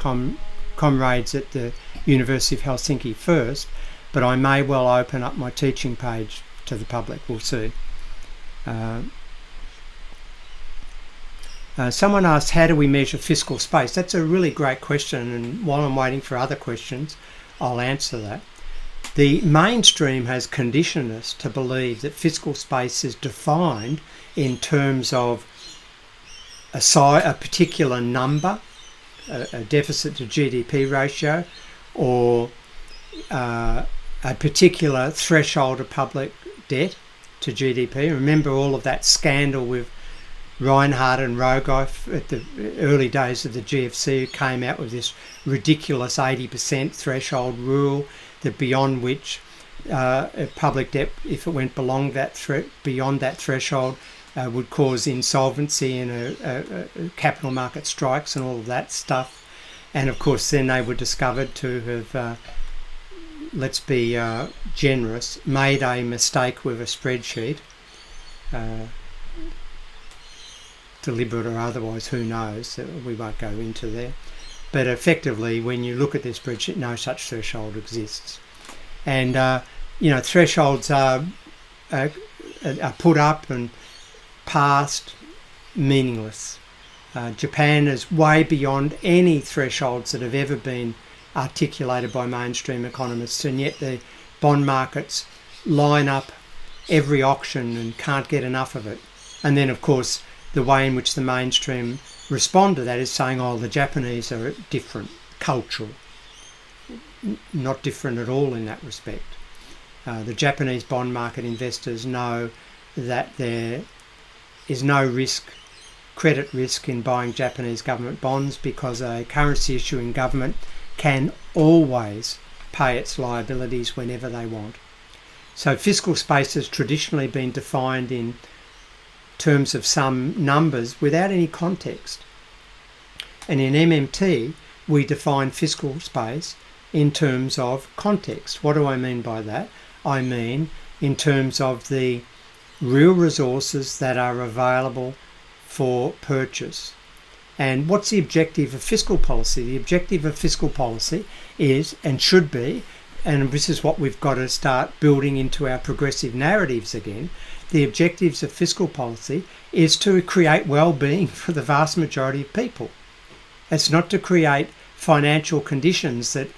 S2: comrades at the University of Helsinki first, but I may well open up my teaching page to the public. We'll see. Someone asked, how do we measure fiscal space? That's a really great question, and while I'm waiting for other questions, I'll answer that. The mainstream has conditioned us to believe that fiscal space is defined in terms of a particular number, a deficit to GDP ratio, or a particular threshold of public debt to GDP. Remember all of that scandal with Reinhardt and Rogoff at the early days of the GFC, who came out with this ridiculous 80% threshold rule, that beyond which public debt, if it went beyond that threshold, would cause insolvency and capital market strikes and all of that stuff. And of course then they were discovered to have, let's be generous, made a mistake with a spreadsheet, deliberate or otherwise, who knows, we won't go into there. But effectively, when you look at this spreadsheet, no such threshold exists. And thresholds are put up and passed, meaningless. Japan is way beyond any thresholds that have ever been articulated by mainstream economists, and yet the bond markets line up every auction and can't get enough of it. And then, of course, the way in which the mainstream respond to that is saying, oh, the Japanese are different, cultural. Not different at all in that respect. The Japanese bond market investors know that there is no risk, credit risk, in buying Japanese government bonds, because a currency issuing government can always pay its liabilities whenever they want. So fiscal space has traditionally been defined in terms of some numbers without any context. And in MMT, we define fiscal space in terms of context. What do I mean by that? I mean in terms of the real resources that are available for purchase. And what's the objective of fiscal policy? The objective of fiscal policy is, and should be, and this is what we've got to start building into our progressive narratives again, the objectives of fiscal policy is to create well-being for the vast majority of people. It's not to create financial conditions that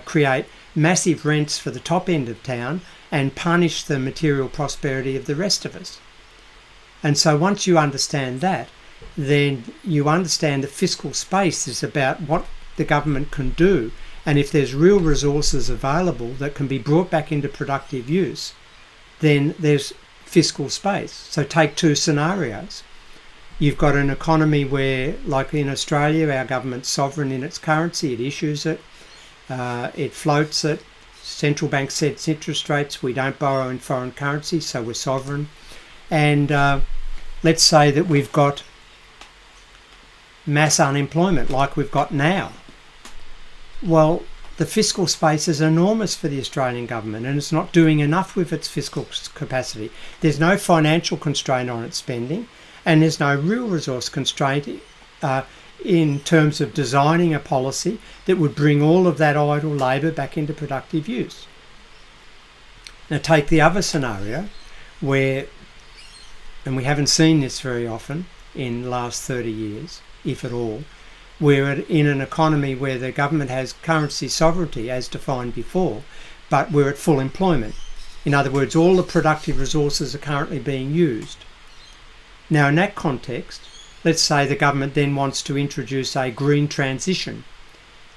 S2: create massive rents for the top end of town and punish the material prosperity of the rest of us. And so once you understand that, then you understand that fiscal space is about what the government can do, and if there's real resources available that can be brought back into productive use, then there's fiscal space. So take two scenarios. You've got an economy where, like in Australia, our government's sovereign in its currency, it issues it, it floats it, central bank sets interest rates, we don't borrow in foreign currency, so we're sovereign. And let's say that we've got mass unemployment like we've got now. Well, the fiscal space is enormous for the Australian government, and it's not doing enough with its fiscal capacity. There's no financial constraint on its spending, and there's no real resource constraint in terms of designing a policy that would bring all of that idle labour back into productive use. Now take the other scenario where, and we haven't seen this very often in the last 30 years, if at all, we're in an economy where the government has currency sovereignty as defined before, but we're at full employment. In other words, all the productive resources are currently being used. Now in that context, let's say the government then wants to introduce a green transition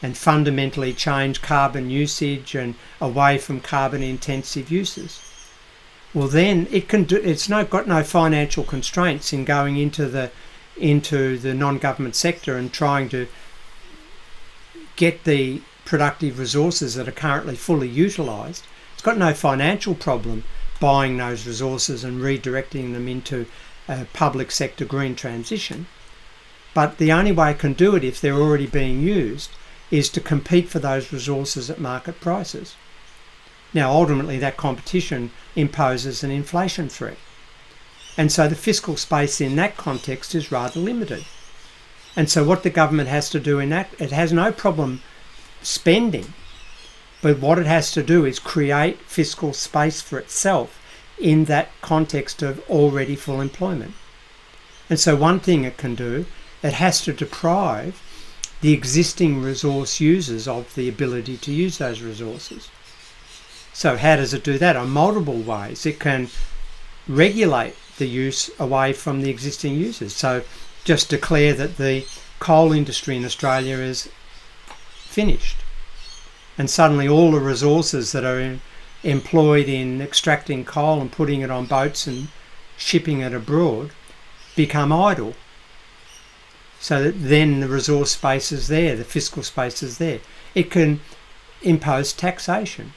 S2: and fundamentally change carbon usage and away from carbon intensive uses. Well then it can do, got no financial constraints in going into the non-government sector and trying to get the productive resources that are currently fully utilised. It's got no financial problem buying those resources and redirecting them into a public sector green transition. But the only way it can do it if they're already being used is to compete for those resources at market prices. Now ultimately that competition imposes an inflation threat. And so the fiscal space in that context is rather limited. And so what the government has to do in that, it has no problem spending, but what it has to do is create fiscal space for itself in that context of already full employment. And so one thing it can do, it has to deprive the existing resource users of the ability to use those resources. So how does it do that? On multiple ways. It can regulate the use away from the existing users. So just declare that the coal industry in Australia is finished, and suddenly all the resources that are employed in extracting coal and putting it on boats and shipping it abroad become idle. So that then the resource space is there, the fiscal space is there. It can impose taxation,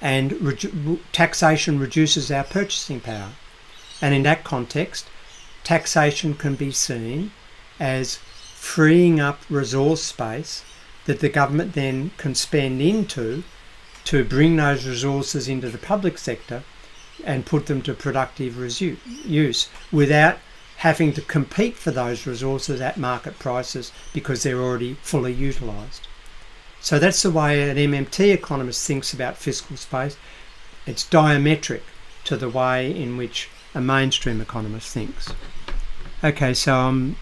S2: and taxation reduces our purchasing power. And in that context, taxation can be seen as freeing up resource space that the government then can spend into to bring those resources into the public sector and put them to productive use without having to compete for those resources at market prices because they're already fully utilised. So that's the way an MMT economist thinks about fiscal space. It's diametric to the way in which a mainstream economist thinks. Okay, so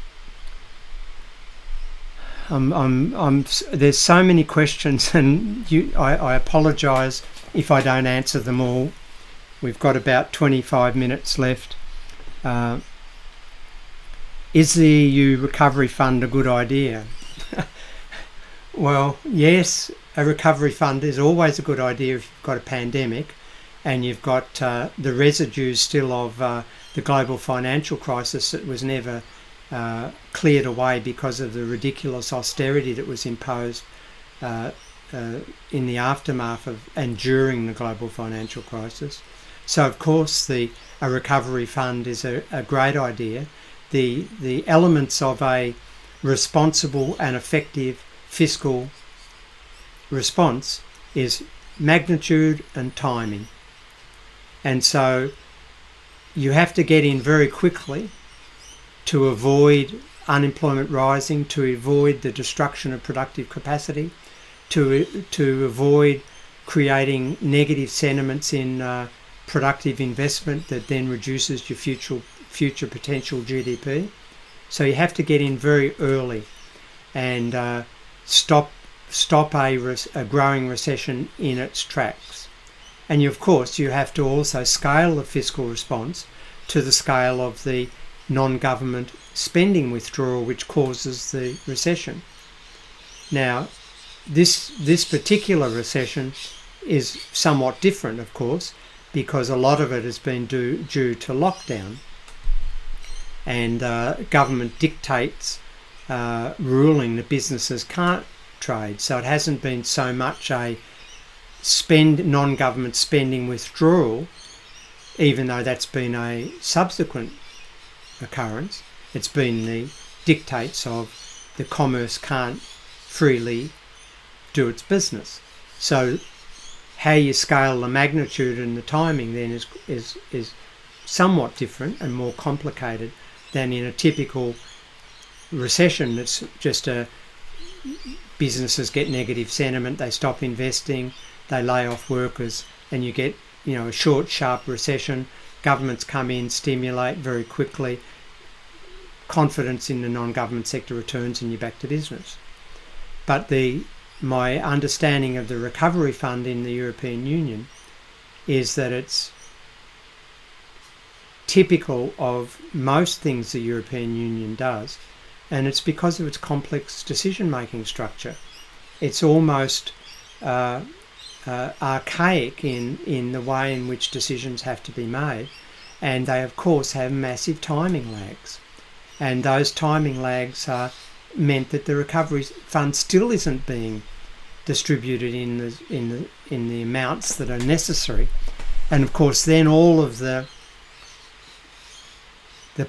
S2: there's so many questions, and I apologise if I don't answer them all. We've got about 25 minutes left. Is the EU recovery fund a good idea? Well, yes, a recovery fund is always a good idea if you've got a pandemic and you've got the residues still of the global financial crisis that was never cleared away because of the ridiculous austerity that was imposed in the aftermath of and during the global financial crisis. So of course a recovery fund is a great idea. The elements of a responsible and effective fiscal response is magnitude and timing. And so you have to get in very quickly to avoid unemployment rising, to avoid the destruction of productive capacity, to avoid creating negative sentiments in productive investment that then reduces your future potential GDP. So you have to get in very early and stop a growing recession in its tracks. And of course you have to also scale the fiscal response to the scale of the non-government spending withdrawal which causes the recession. Now, this particular recession is somewhat different, of course, because a lot of it has been due to lockdown, and government dictates ruling that businesses can't trade. So it hasn't been so much a non-government spending withdrawal, even though that's been a subsequent occurrence. It's been the dictates of the commerce can't freely do its business. So how you scale the magnitude and the timing then is somewhat different and more complicated than in a typical recession. That's just businesses get negative sentiment, they stop investing, they lay off workers, and you get a short, sharp recession. Governments come in, stimulate very quickly, confidence in the non-government sector returns, and you're back to business. But my understanding of the recovery fund in the European Union is that it's typical of most things the European Union does, and it's because of its complex decision-making structure. It's almost archaic in the way in which decisions have to be made, and they of course have massive timing lags, and those timing lags meant that the recovery fund still isn't being distributed in the amounts that are necessary. And of course then all of the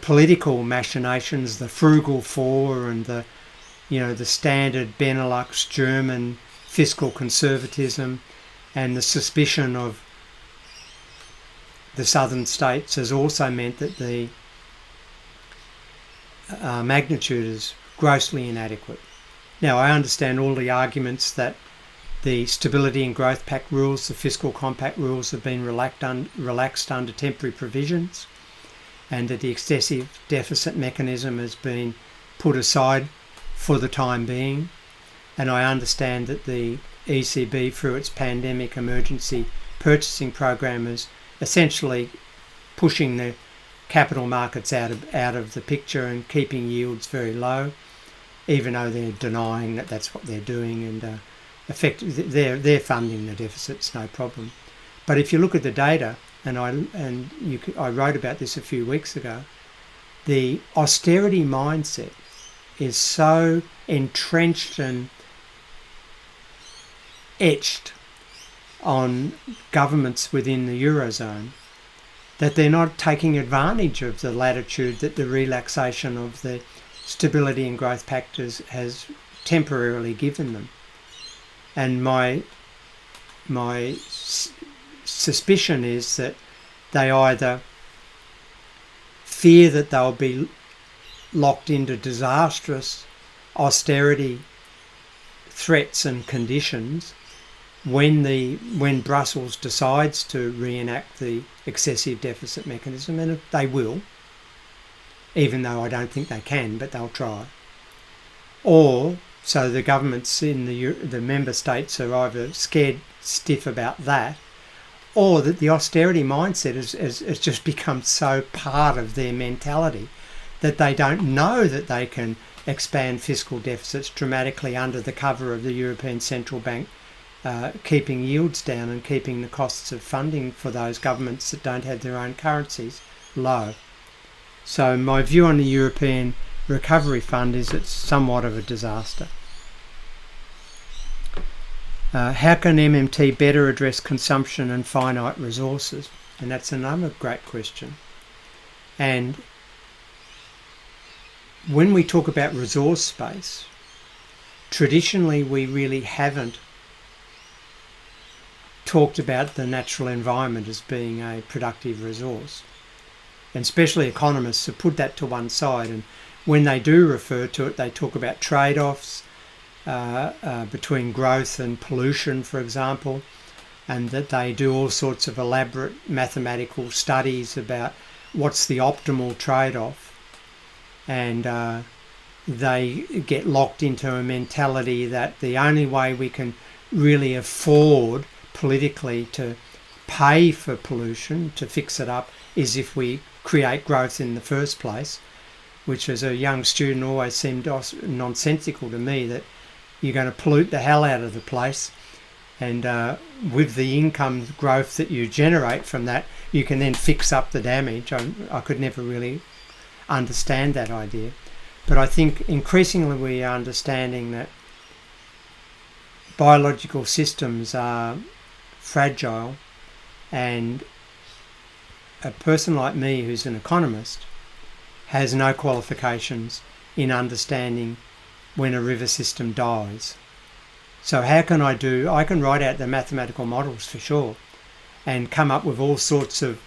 S2: political machinations, the frugal four and the standard Benelux German fiscal conservatism and the suspicion of the southern states has also meant that the magnitude is grossly inadequate. Now, I understand all the arguments that the Stability and Growth Pact rules, the Fiscal Compact rules, have been relaxed under temporary provisions, and that the excessive deficit mechanism has been put aside for the time being. And I understand that the ECB, through its pandemic emergency purchasing program, is essentially pushing the capital markets out of the picture and keeping yields very low, even though they're denying that that's what they're doing, and they're funding the deficits, no problem. But if you look at the data, and I wrote about this a few weeks ago, the austerity mindset is so entrenched and etched on governments within the Eurozone that they're not taking advantage of the latitude that the relaxation of the Stability and Growth Pact has temporarily given them. And my suspicion is that they either fear that they'll be locked into disastrous austerity threats and conditions when Brussels decides to reenact the excessive deficit mechanism, and they will, even though I don't think they can, but they'll try. Or so the governments in the member states are either scared stiff about that, or that the austerity mindset has just become so part of their mentality that they don't know that they can expand fiscal deficits dramatically under the cover of the European Central Bank, keeping yields down and keeping the costs of funding for those governments that don't have their own currencies low. So my view on the European Recovery Fund is it's somewhat of a disaster. How can MMT better address consumption and finite resources? And that's another great question. And when we talk about resource space, traditionally we really haven't talked about the natural environment as being a productive resource. And especially economists have put that to one side, and when they do refer to it, they talk about trade-offs between growth and pollution, for example, and that they do all sorts of elaborate mathematical studies about what's the optimal trade-off. And they get locked into a mentality that the only way we can really afford politically to pay for pollution, to fix it up, is if we create growth in the first place, which as a young student always seemed nonsensical to me, that you're going to pollute the hell out of the place, and with the income growth that you generate from that, you can then fix up the damage. I could never really understand that idea. But I think increasingly we are understanding that biological systems are fragile, and a person like me who's an economist has no qualifications in understanding when a river system dies. So how can I can write out the mathematical models for sure and come up with all sorts of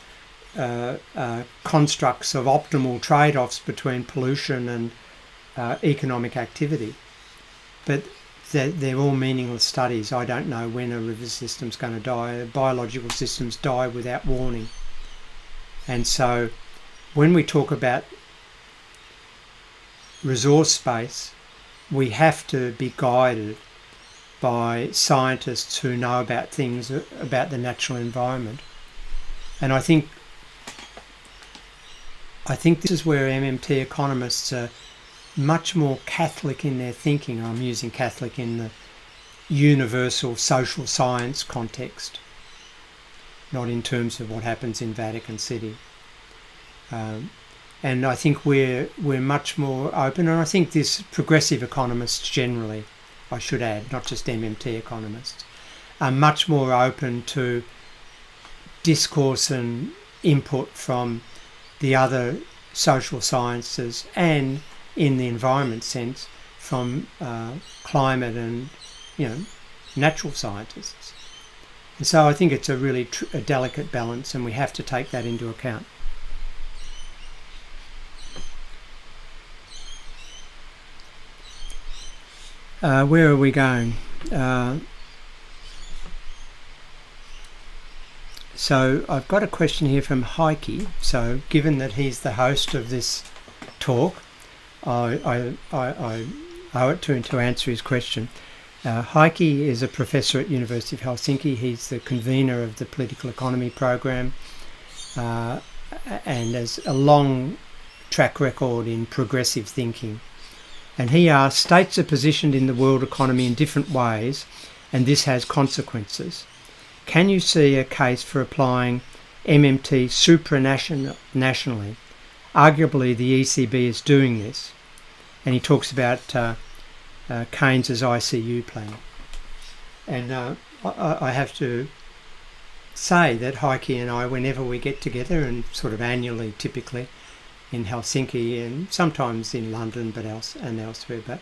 S2: constructs of optimal trade-offs between pollution and economic activity. But they're all meaningless studies. I don't know when a river system's going to die. Biological systems die without warning. And so when we talk about resource space, we have to be guided by scientists who know about things about the natural environment. And I think this is where MMT economists are much more Catholic in their thinking. I'm using Catholic in the universal social science context, not in terms of what happens in Vatican City. And I think we're much more open, and I think this progressive economists generally, I should add, not just MMT economists, are much more open to discourse and input from the other social sciences, and in the environment sense from climate and natural scientists. And so I think it's a really a delicate balance, and we have to take that into account. Where are we going? So I've got a question here from Heike. So given that he's the host of this talk, I owe it to him to answer his question. Heike is a professor at University of Helsinki. He's the convener of the political economy program and has a long track record in progressive thinking. And he asks, states are positioned in the world economy in different ways, and this has consequences. Can you see a case for applying MMT supranationally? Arguably, the ECB is doing this. And he talks about Keynes's ICU plan. And I have to say that Heike and I, whenever we get together, and sort of annually typically, in Helsinki and sometimes in London and elsewhere, but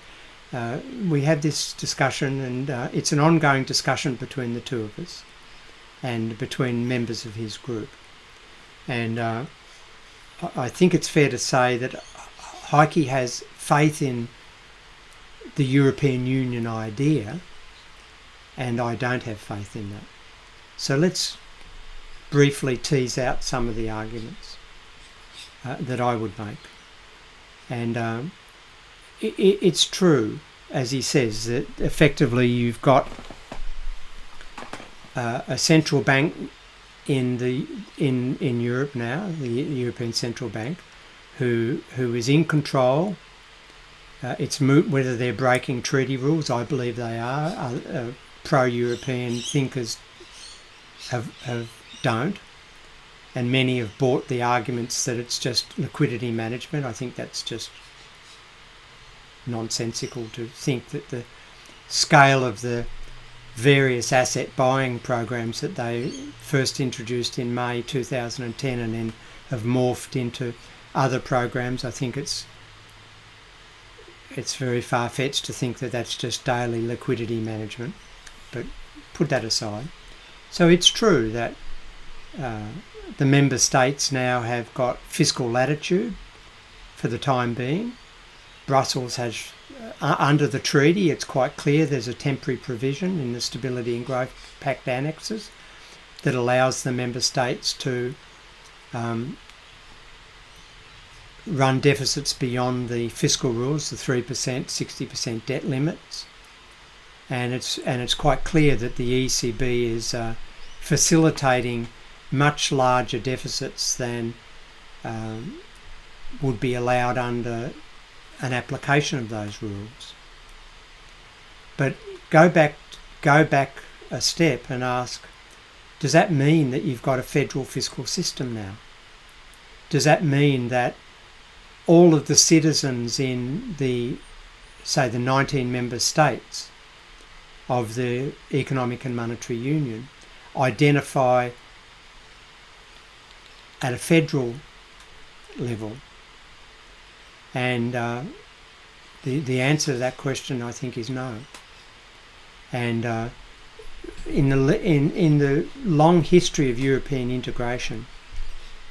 S2: we have this discussion, and it's an ongoing discussion between the two of us and between members of his group. And I think it's fair to say that Heike has faith in the European Union idea, and I don't have faith in that. So let's briefly tease out some of the arguments that I would make. And it's true, as he says, that effectively you've got a central bank in Europe now, the European Central Bank, who is in control. It's moot whether they're breaking treaty rules. I believe they are. Pro-European thinkers don't. And many have bought the arguments that it's just liquidity management. I think that's just nonsensical to think that the scale of the various asset buying programs that they first introduced in May 2010 and then have morphed into other programs. I think it's very far-fetched to think that that's just daily liquidity management, but put that aside. So it's true that the member states now have got fiscal latitude for the time being, Brussels has, under the treaty, it's quite clear there's a temporary provision in the Stability and Growth Pact annexes that allows the member states to run deficits beyond the fiscal rules, the 3%, 60% debt limits. And it's quite clear that the ECB is facilitating much larger deficits than would be allowed under an application of those rules. But go back a step and ask, does that mean that you've got a federal fiscal system now? Does that mean that all of the citizens in the 19 member states of the Economic and Monetary Union identify at a federal level? And the answer to that question, I think, is no. And in the long history of European integration,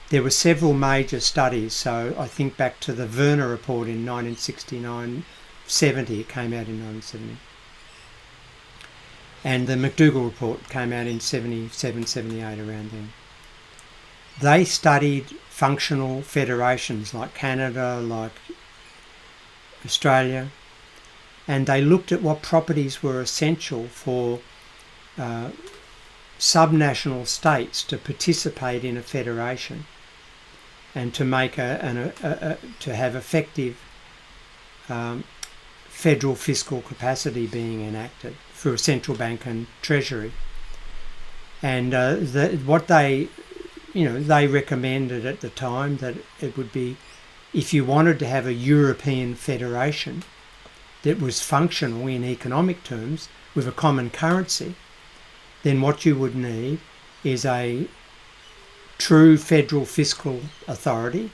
S2: there were several major studies. So I think back to the Werner report in 1969-70. It came out in 1970. And the McDougall report came out in 77, 78, around then. They studied functional federations like Canada, like Australia, and they looked at what properties were essential for subnational states to participate in a federation and to make to have effective federal fiscal capacity being enacted through a central bank and treasury. And what they recommended at the time that it would be, if you wanted to have a European federation that was functional in economic terms with a common currency, then what you would need is a true federal fiscal authority,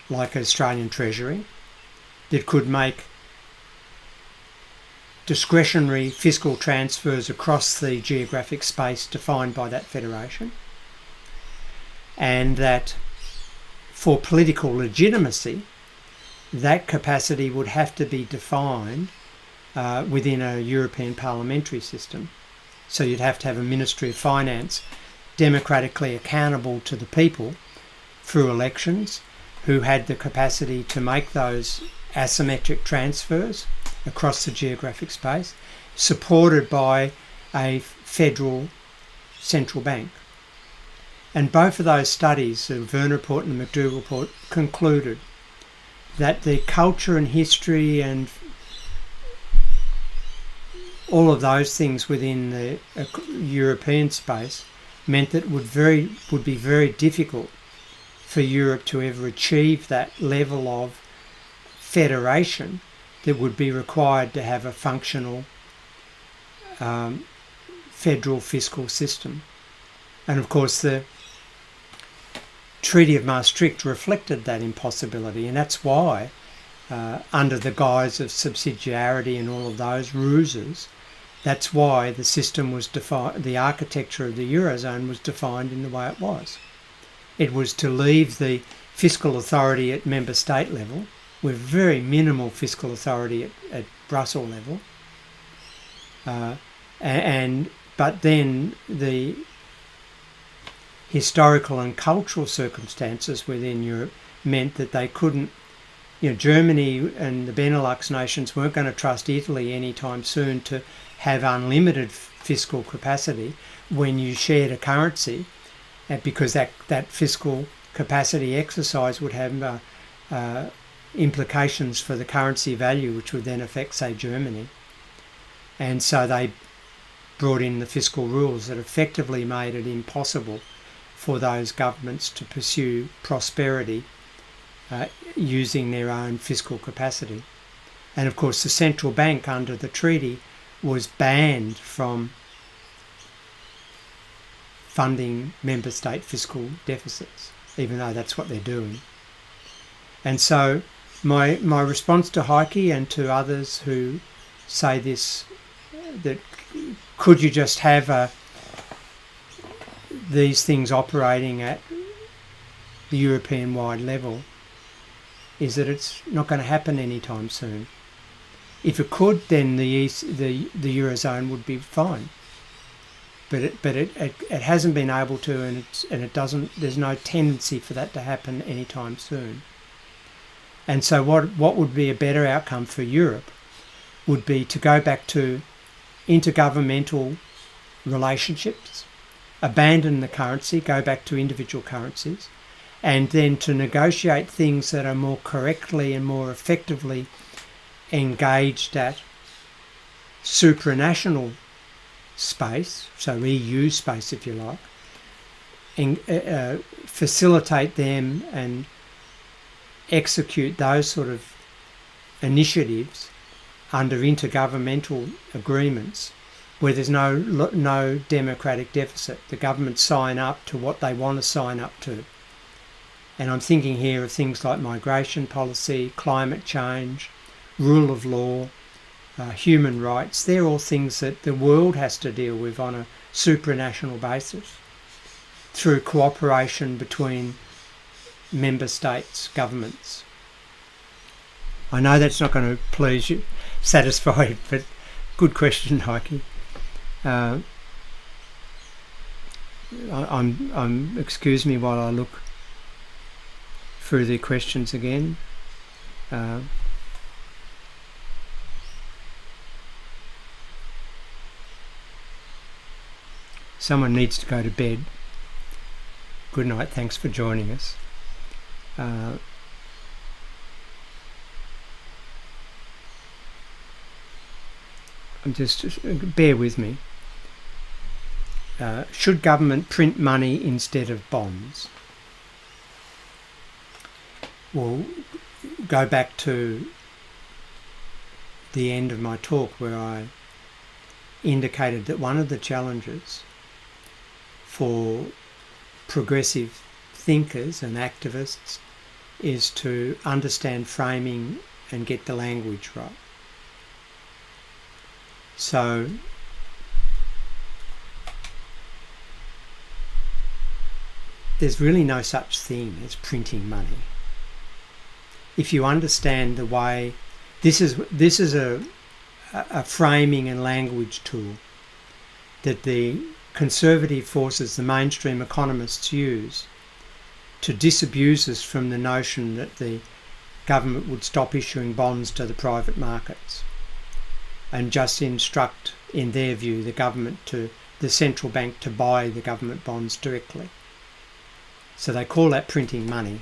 S2: like Australian Treasury, that could make discretionary fiscal transfers across the geographic space defined by that federation, and that for political legitimacy, that capacity would have to be defined within a European parliamentary system. So you'd have to have a Ministry of Finance democratically accountable to the people through elections, who had the capacity to make those asymmetric transfers across the geographic space, supported by a federal central bank. And both of those studies, the Werner report and the McDougall report, concluded that the culture and history and all of those things within the European space meant that it would be very difficult for Europe to ever achieve that level of federation that would be required to have a functional federal fiscal system. And of course the Treaty of Maastricht reflected that impossibility, and that's why under the guise of subsidiarity and all of those ruses, that's why the system was defined, the architecture of the Eurozone was defined in the way it was. It was to leave the fiscal authority at member state level, with very minimal fiscal authority at Brussels level, but then the historical and cultural circumstances within Europe meant that they couldn't, Germany and the Benelux nations weren't going to trust Italy anytime soon to have unlimited fiscal capacity when you shared a currency, because that fiscal capacity exercise would have implications for the currency value, which would then affect, say, Germany. And so they brought in the fiscal rules that effectively made it impossible for those governments to pursue prosperity using their own fiscal capacity. And of course the central bank under the treaty was banned from funding member state fiscal deficits, even though that's what they're doing. And so my response to Heike and to others who say this, that could you just have these things operating at the European-wide level, is that it's not going to happen anytime soon. If it could, then the Eurozone would be fine. But it hasn't been able to, and it doesn't. There's no tendency for that to happen anytime soon. And so what would be a better outcome for Europe would be to go back to intergovernmental relationships, abandon the currency, go back to individual currencies, and then to negotiate things that are more correctly and more effectively engaged at supranational space, so EU space if you like, and facilitate them and execute those sort of initiatives under intergovernmental agreements where there's no democratic deficit. The governments sign up to what they want to sign up to. And I'm thinking here of things like migration policy, climate change, rule of law, human rights. They're all things that the world has to deal with on a supranational basis through cooperation between member states, governments. I know that's not going to please you, satisfy you, but good question, Heike. I'm excuse me while I look through the questions again. Someone needs to go to bed. Good night, thanks for joining us. Just bear with me. Should government print money instead of bonds? We'll go back to the end of my talk where I indicated that one of the challenges for progressive thinkers and activists is to understand framing and get the language right. So there's really no such thing as printing money. If you understand the way, this is a framing and language tool that the conservative forces, the mainstream economists use to disabuse us from the notion that the government would stop issuing bonds to the private markets and just instruct, in their view, the central bank to buy the government bonds directly. So they call that printing money.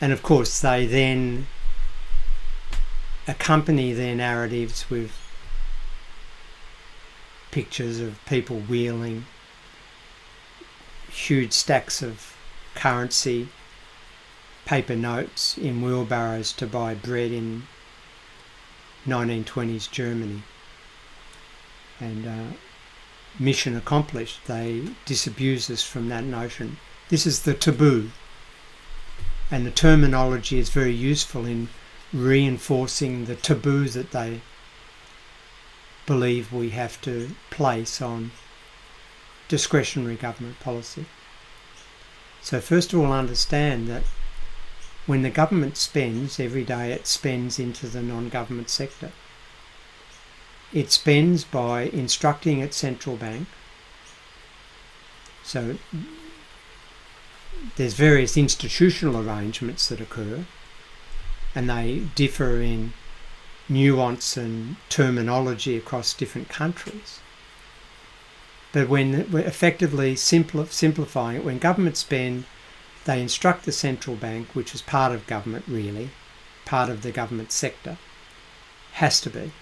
S2: And of course they then accompany their narratives with pictures of people wheeling huge stacks of currency, paper notes in wheelbarrows to buy bread in 1920s Germany. And mission accomplished. They disabuse us from that notion. This is the taboo. And the terminology is very useful in reinforcing the taboo that they believe we have to place on discretionary government policy. So first of all, understand that when the government spends, every day it spends into the non-government sector. It spends by instructing its central bank. So there's various institutional arrangements that occur, and they differ in nuance and terminology across different countries. But when we're effectively simplifying it, when governments spend, they instruct the central bank, which is part of government really, part of the government sector, has to be.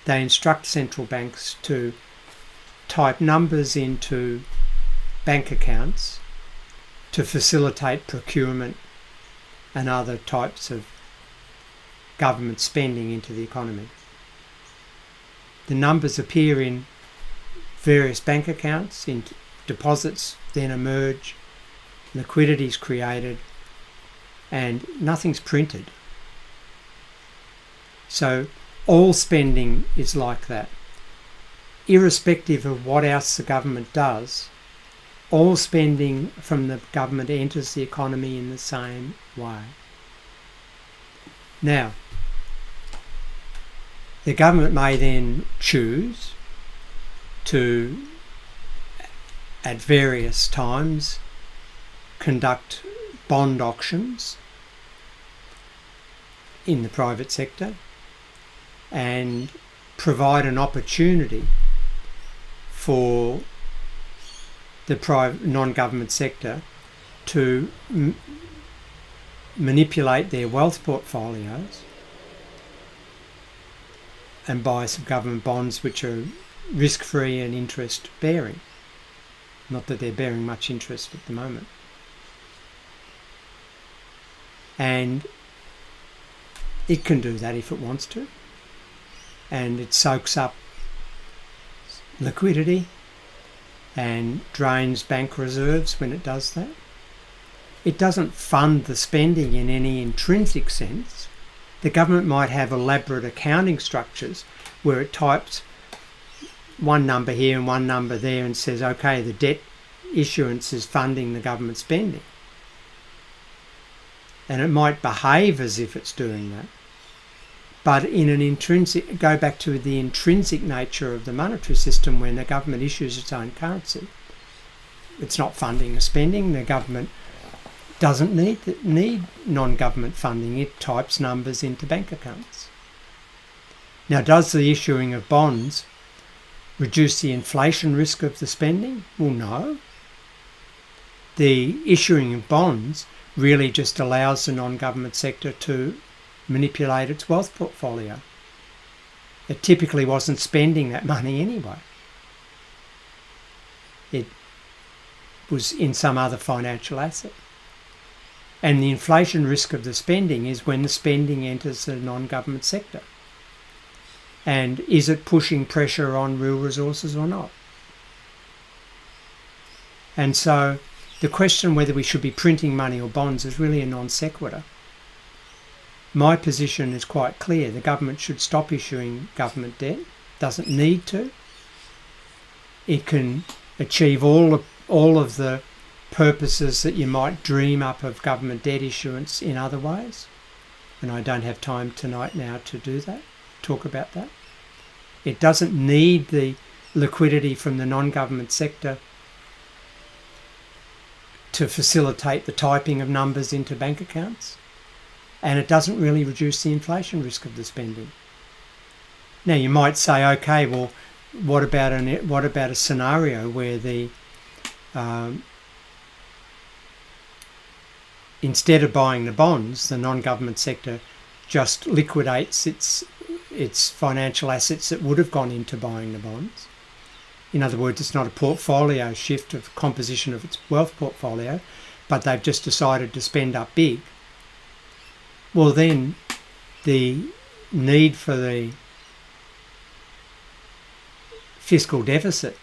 S2: They instruct central banks to type numbers into bank accounts to facilitate procurement and other types of government spending into the economy. The numbers appear in various bank accounts, in deposits then emerge, liquidity is created, and nothing's printed. So all spending is like that. Irrespective of what else the government does, all spending from the government enters the economy in the same way. Now, the government may then choose to, at various times, conduct bond auctions in the private sector and provide an opportunity for the private non-government sector to manipulate their wealth portfolios and buy some government bonds which are risk-free and interest-bearing. Not that they're bearing much interest at the moment. And it can do that if it wants to. And it soaks up liquidity and drains bank reserves when it does that. It doesn't fund the spending in any intrinsic sense. The government might have elaborate accounting structures where it types one number here and one number there and says, okay, the debt issuance is funding the government spending. And it might behave as if it's doing that. But in an intrinsic, go back to the intrinsic nature of the monetary system when the government issues its own currency. It's not funding the spending. The government doesn't need non-government funding. It types numbers into bank accounts. Now, does the issuing of bonds reduce the inflation risk of the spending? Well, no. The issuing of bonds really just allows the non-government sector to manipulate its wealth portfolio. It typically wasn't spending that money anyway. It was in some other financial asset. And the inflation risk of the spending is when the spending enters the non-government sector. And is it pushing pressure on real resources or not? And so the question whether we should be printing money or bonds is really a non sequitur. My position is quite clear. The government should stop issuing government debt. Doesn't need to. It can achieve all of the purposes that you might dream up of government debt issuance in other ways. And I don't have time tonight now to do that, talk about that. It doesn't need the liquidity from the non-government sector to facilitate the typing of numbers into bank accounts. And it doesn't really reduce the inflation risk of the spending. Now you might say, okay, well, what about a scenario where the instead of buying the bonds, the non-government sector just liquidates its financial assets that would have gone into buying the bonds. In other words, it's not a portfolio shift of composition of its wealth portfolio, but they've just decided to spend up big. Well, then the need for the fiscal deficit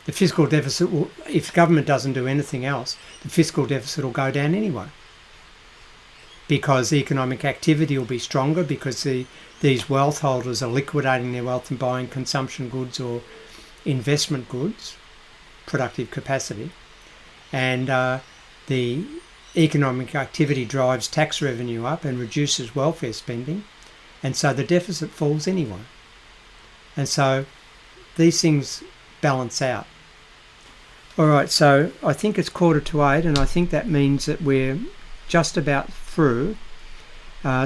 S2: will, if government doesn't do anything else, the fiscal deficit will go down anyway. Because economic activity will be stronger because these wealth holders are liquidating their wealth and buying consumption goods or investment goods, productive capacity. And the economic activity drives tax revenue up and reduces welfare spending. And so the deficit falls anyway. And so these things balance out. All right, so I think it's 7:45 and I think that means that we're just about through.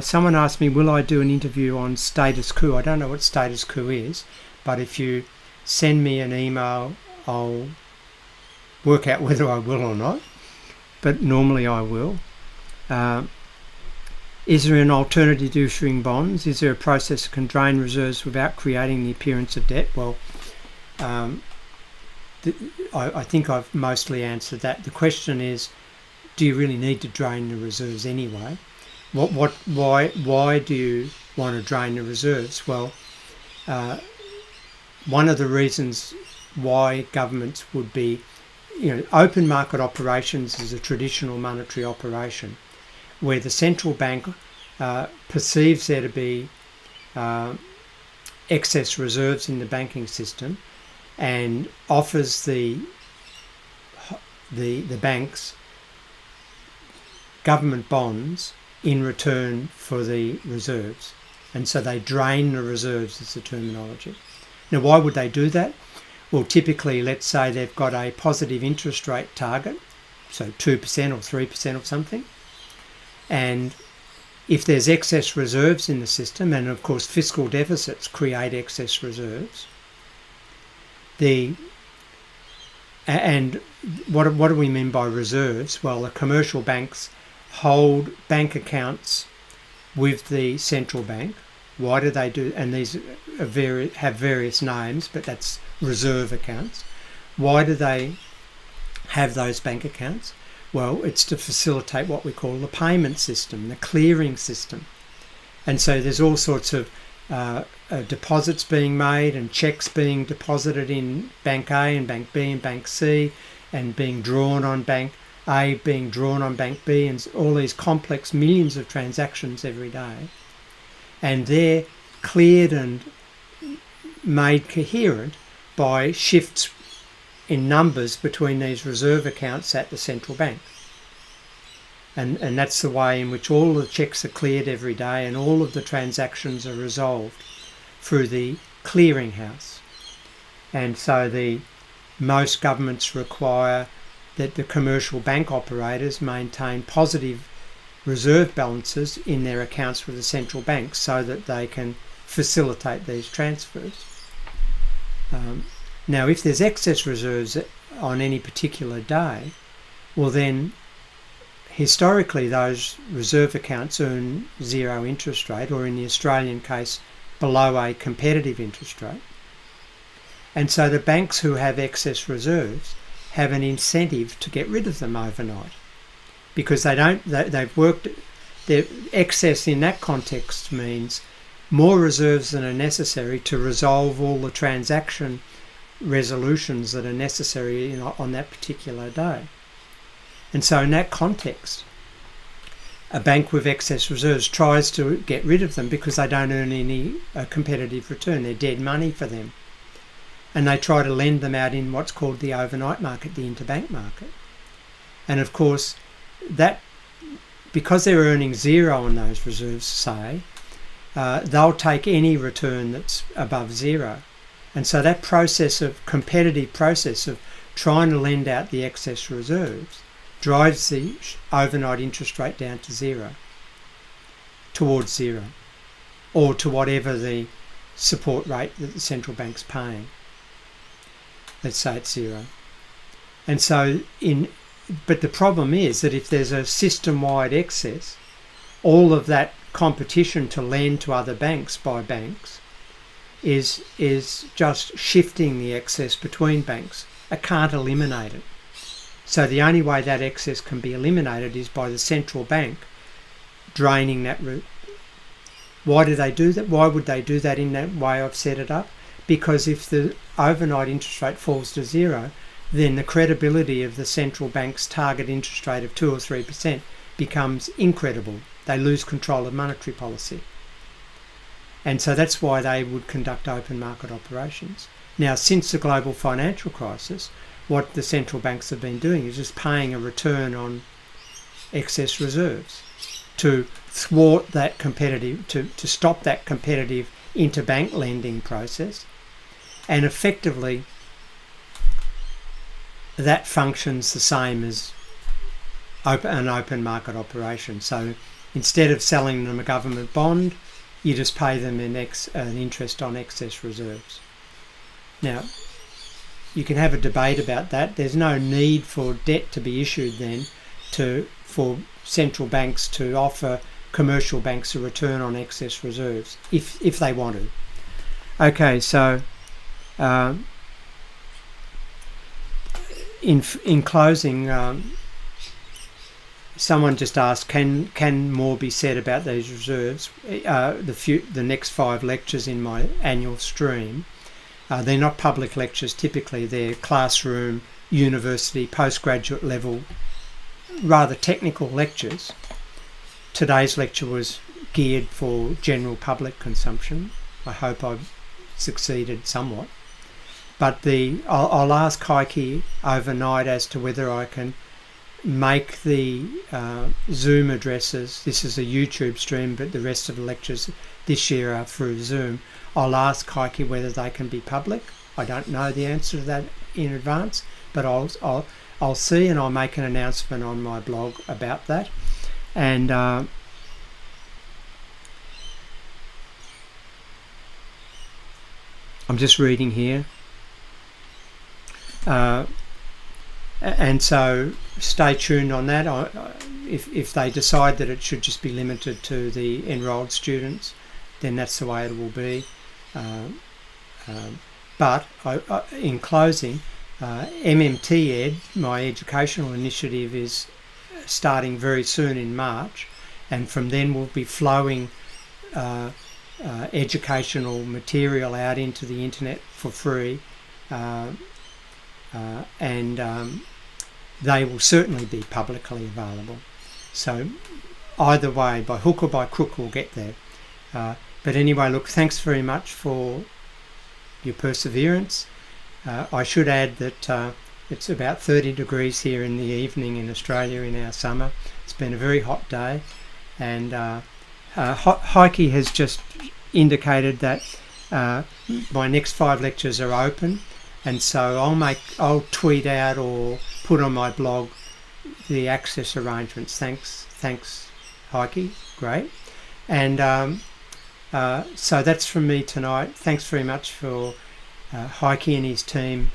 S2: Someone asked me, will I do an interview on status quo? I don't know what status quo is, but if you send me an email, I'll work out whether I will or not, but normally I will. Is there an alternative to issuing bonds? Is there a process that can drain reserves without creating the appearance of debt? Well, I think I've mostly answered that. The question is, do you really need to drain the reserves anyway? Why do you want to drain the reserves? Well, one of the reasons why governments would be, open market operations is a traditional monetary operation where the central bank perceives there to be excess reserves in the banking system and offers the banks government bonds in return for the reserves. And so they drain the reserves is the terminology. Now, why would they do that? Well, typically, let's say they've got a positive interest rate target, so 2% or 3% or something. And if there's excess reserves in the system, and of course fiscal deficits create excess reserves, and what do we mean by reserves? Well, the commercial banks hold bank accounts with the central bank. Why do they do? And these have various names, but that's reserve accounts. Why do they have those bank accounts? Well, it's to facilitate what we call the payment system, the clearing system. And so there's all sorts of deposits being made and checks being deposited in Bank A and Bank B and Bank C, and being drawn on Bank A, being drawn on Bank B, and all these complex millions of transactions every day. And they're cleared and made coherent by shifts in numbers between these reserve accounts at the central bank. And that's the way in which all the checks are cleared every day and all of the transactions are resolved through the clearinghouse. And so most governments require that the commercial bank operators maintain positive reserve balances in their accounts with the central bank so that they can facilitate these transfers. Now, if there's excess reserves on any particular day, well then, historically those reserve accounts earn zero interest rate, or in the Australian case, below a competitive interest rate. And so the banks who have excess reserves have an incentive to get rid of them overnight, because they've worked, their excess in that context means more reserves than are necessary to resolve all the transaction resolutions that are necessary on that particular day. And so in that context, a bank with excess reserves tries to get rid of them because they don't earn any competitive return. They're dead money for them. And they try to lend them out in what's called the overnight market, the interbank market. And of course, that, because they're earning zero on those reserves, say, they'll take any return that's above zero. And so that competitive process of trying to lend out the excess reserves drives the overnight interest rate down to zero, towards zero, or to whatever the support rate that the central bank's paying. Let's say it's zero. And so but the problem is that if there's a system-wide excess, all of that competition to lend to other banks by banks is just shifting the excess between banks. I can't eliminate it. So the only way that excess can be eliminated is by the central bank draining that route. Why do they do that? Why would they do that in that way I've set it up? Because if the overnight interest rate falls to zero, then the credibility of the central bank's target interest rate of 2 or 3% becomes incredible. They lose control of monetary policy. And so that's why they would conduct open market operations. Now, since the global financial crisis, what the central banks have been doing is just paying a return on excess reserves to thwart that competitive, to stop that competitive interbank lending process. And effectively, that functions the same as an open market operation. So instead of selling them a government bond, you just pay them an interest on excess reserves. Now, you can have a debate about that. There's no need for debt to be issued then for central banks to offer commercial banks a return on excess reserves if they want to. Okay, so in closing, someone just asked, can more be said about these reserves? The next 5 lectures in my annual stream, they're not public lectures typically, they're classroom, university, postgraduate level, rather technical lectures. Today's lecture was geared for general public consumption. I hope I've succeeded somewhat. But I'll ask Heike overnight as to whether I can make the Zoom addresses. This is a YouTube stream, but the rest of the lectures this year are through Zoom. I'll ask Heike whether they can be public. I don't know the answer to that in advance, but I'll see, and I'll make an announcement on my blog about that. And I'm just reading here. And so stay tuned on that. If they decide that it should just be limited to the enrolled students, then that's the way it will be. But in closing, MMT Ed, my educational initiative, is starting very soon in March, and from then we'll be flowing educational material out into the internet for free, and they will certainly be publicly available. So either way, by hook or by crook, we'll get there. But anyway, look, thanks very much for your perseverance. I should add that it's about 30 degrees here in the evening in Australia in our summer. It's been a very hot day, and Heike has just indicated that my next 5 lectures are open, and so I'll tweet out or put on my blog the access arrangements. Thanks Heike, great. And so that's from me tonight. Thanks very much for Heike and his team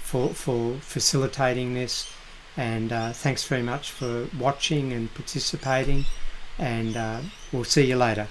S2: for facilitating this, and thanks very much for watching and participating, and we'll see you later.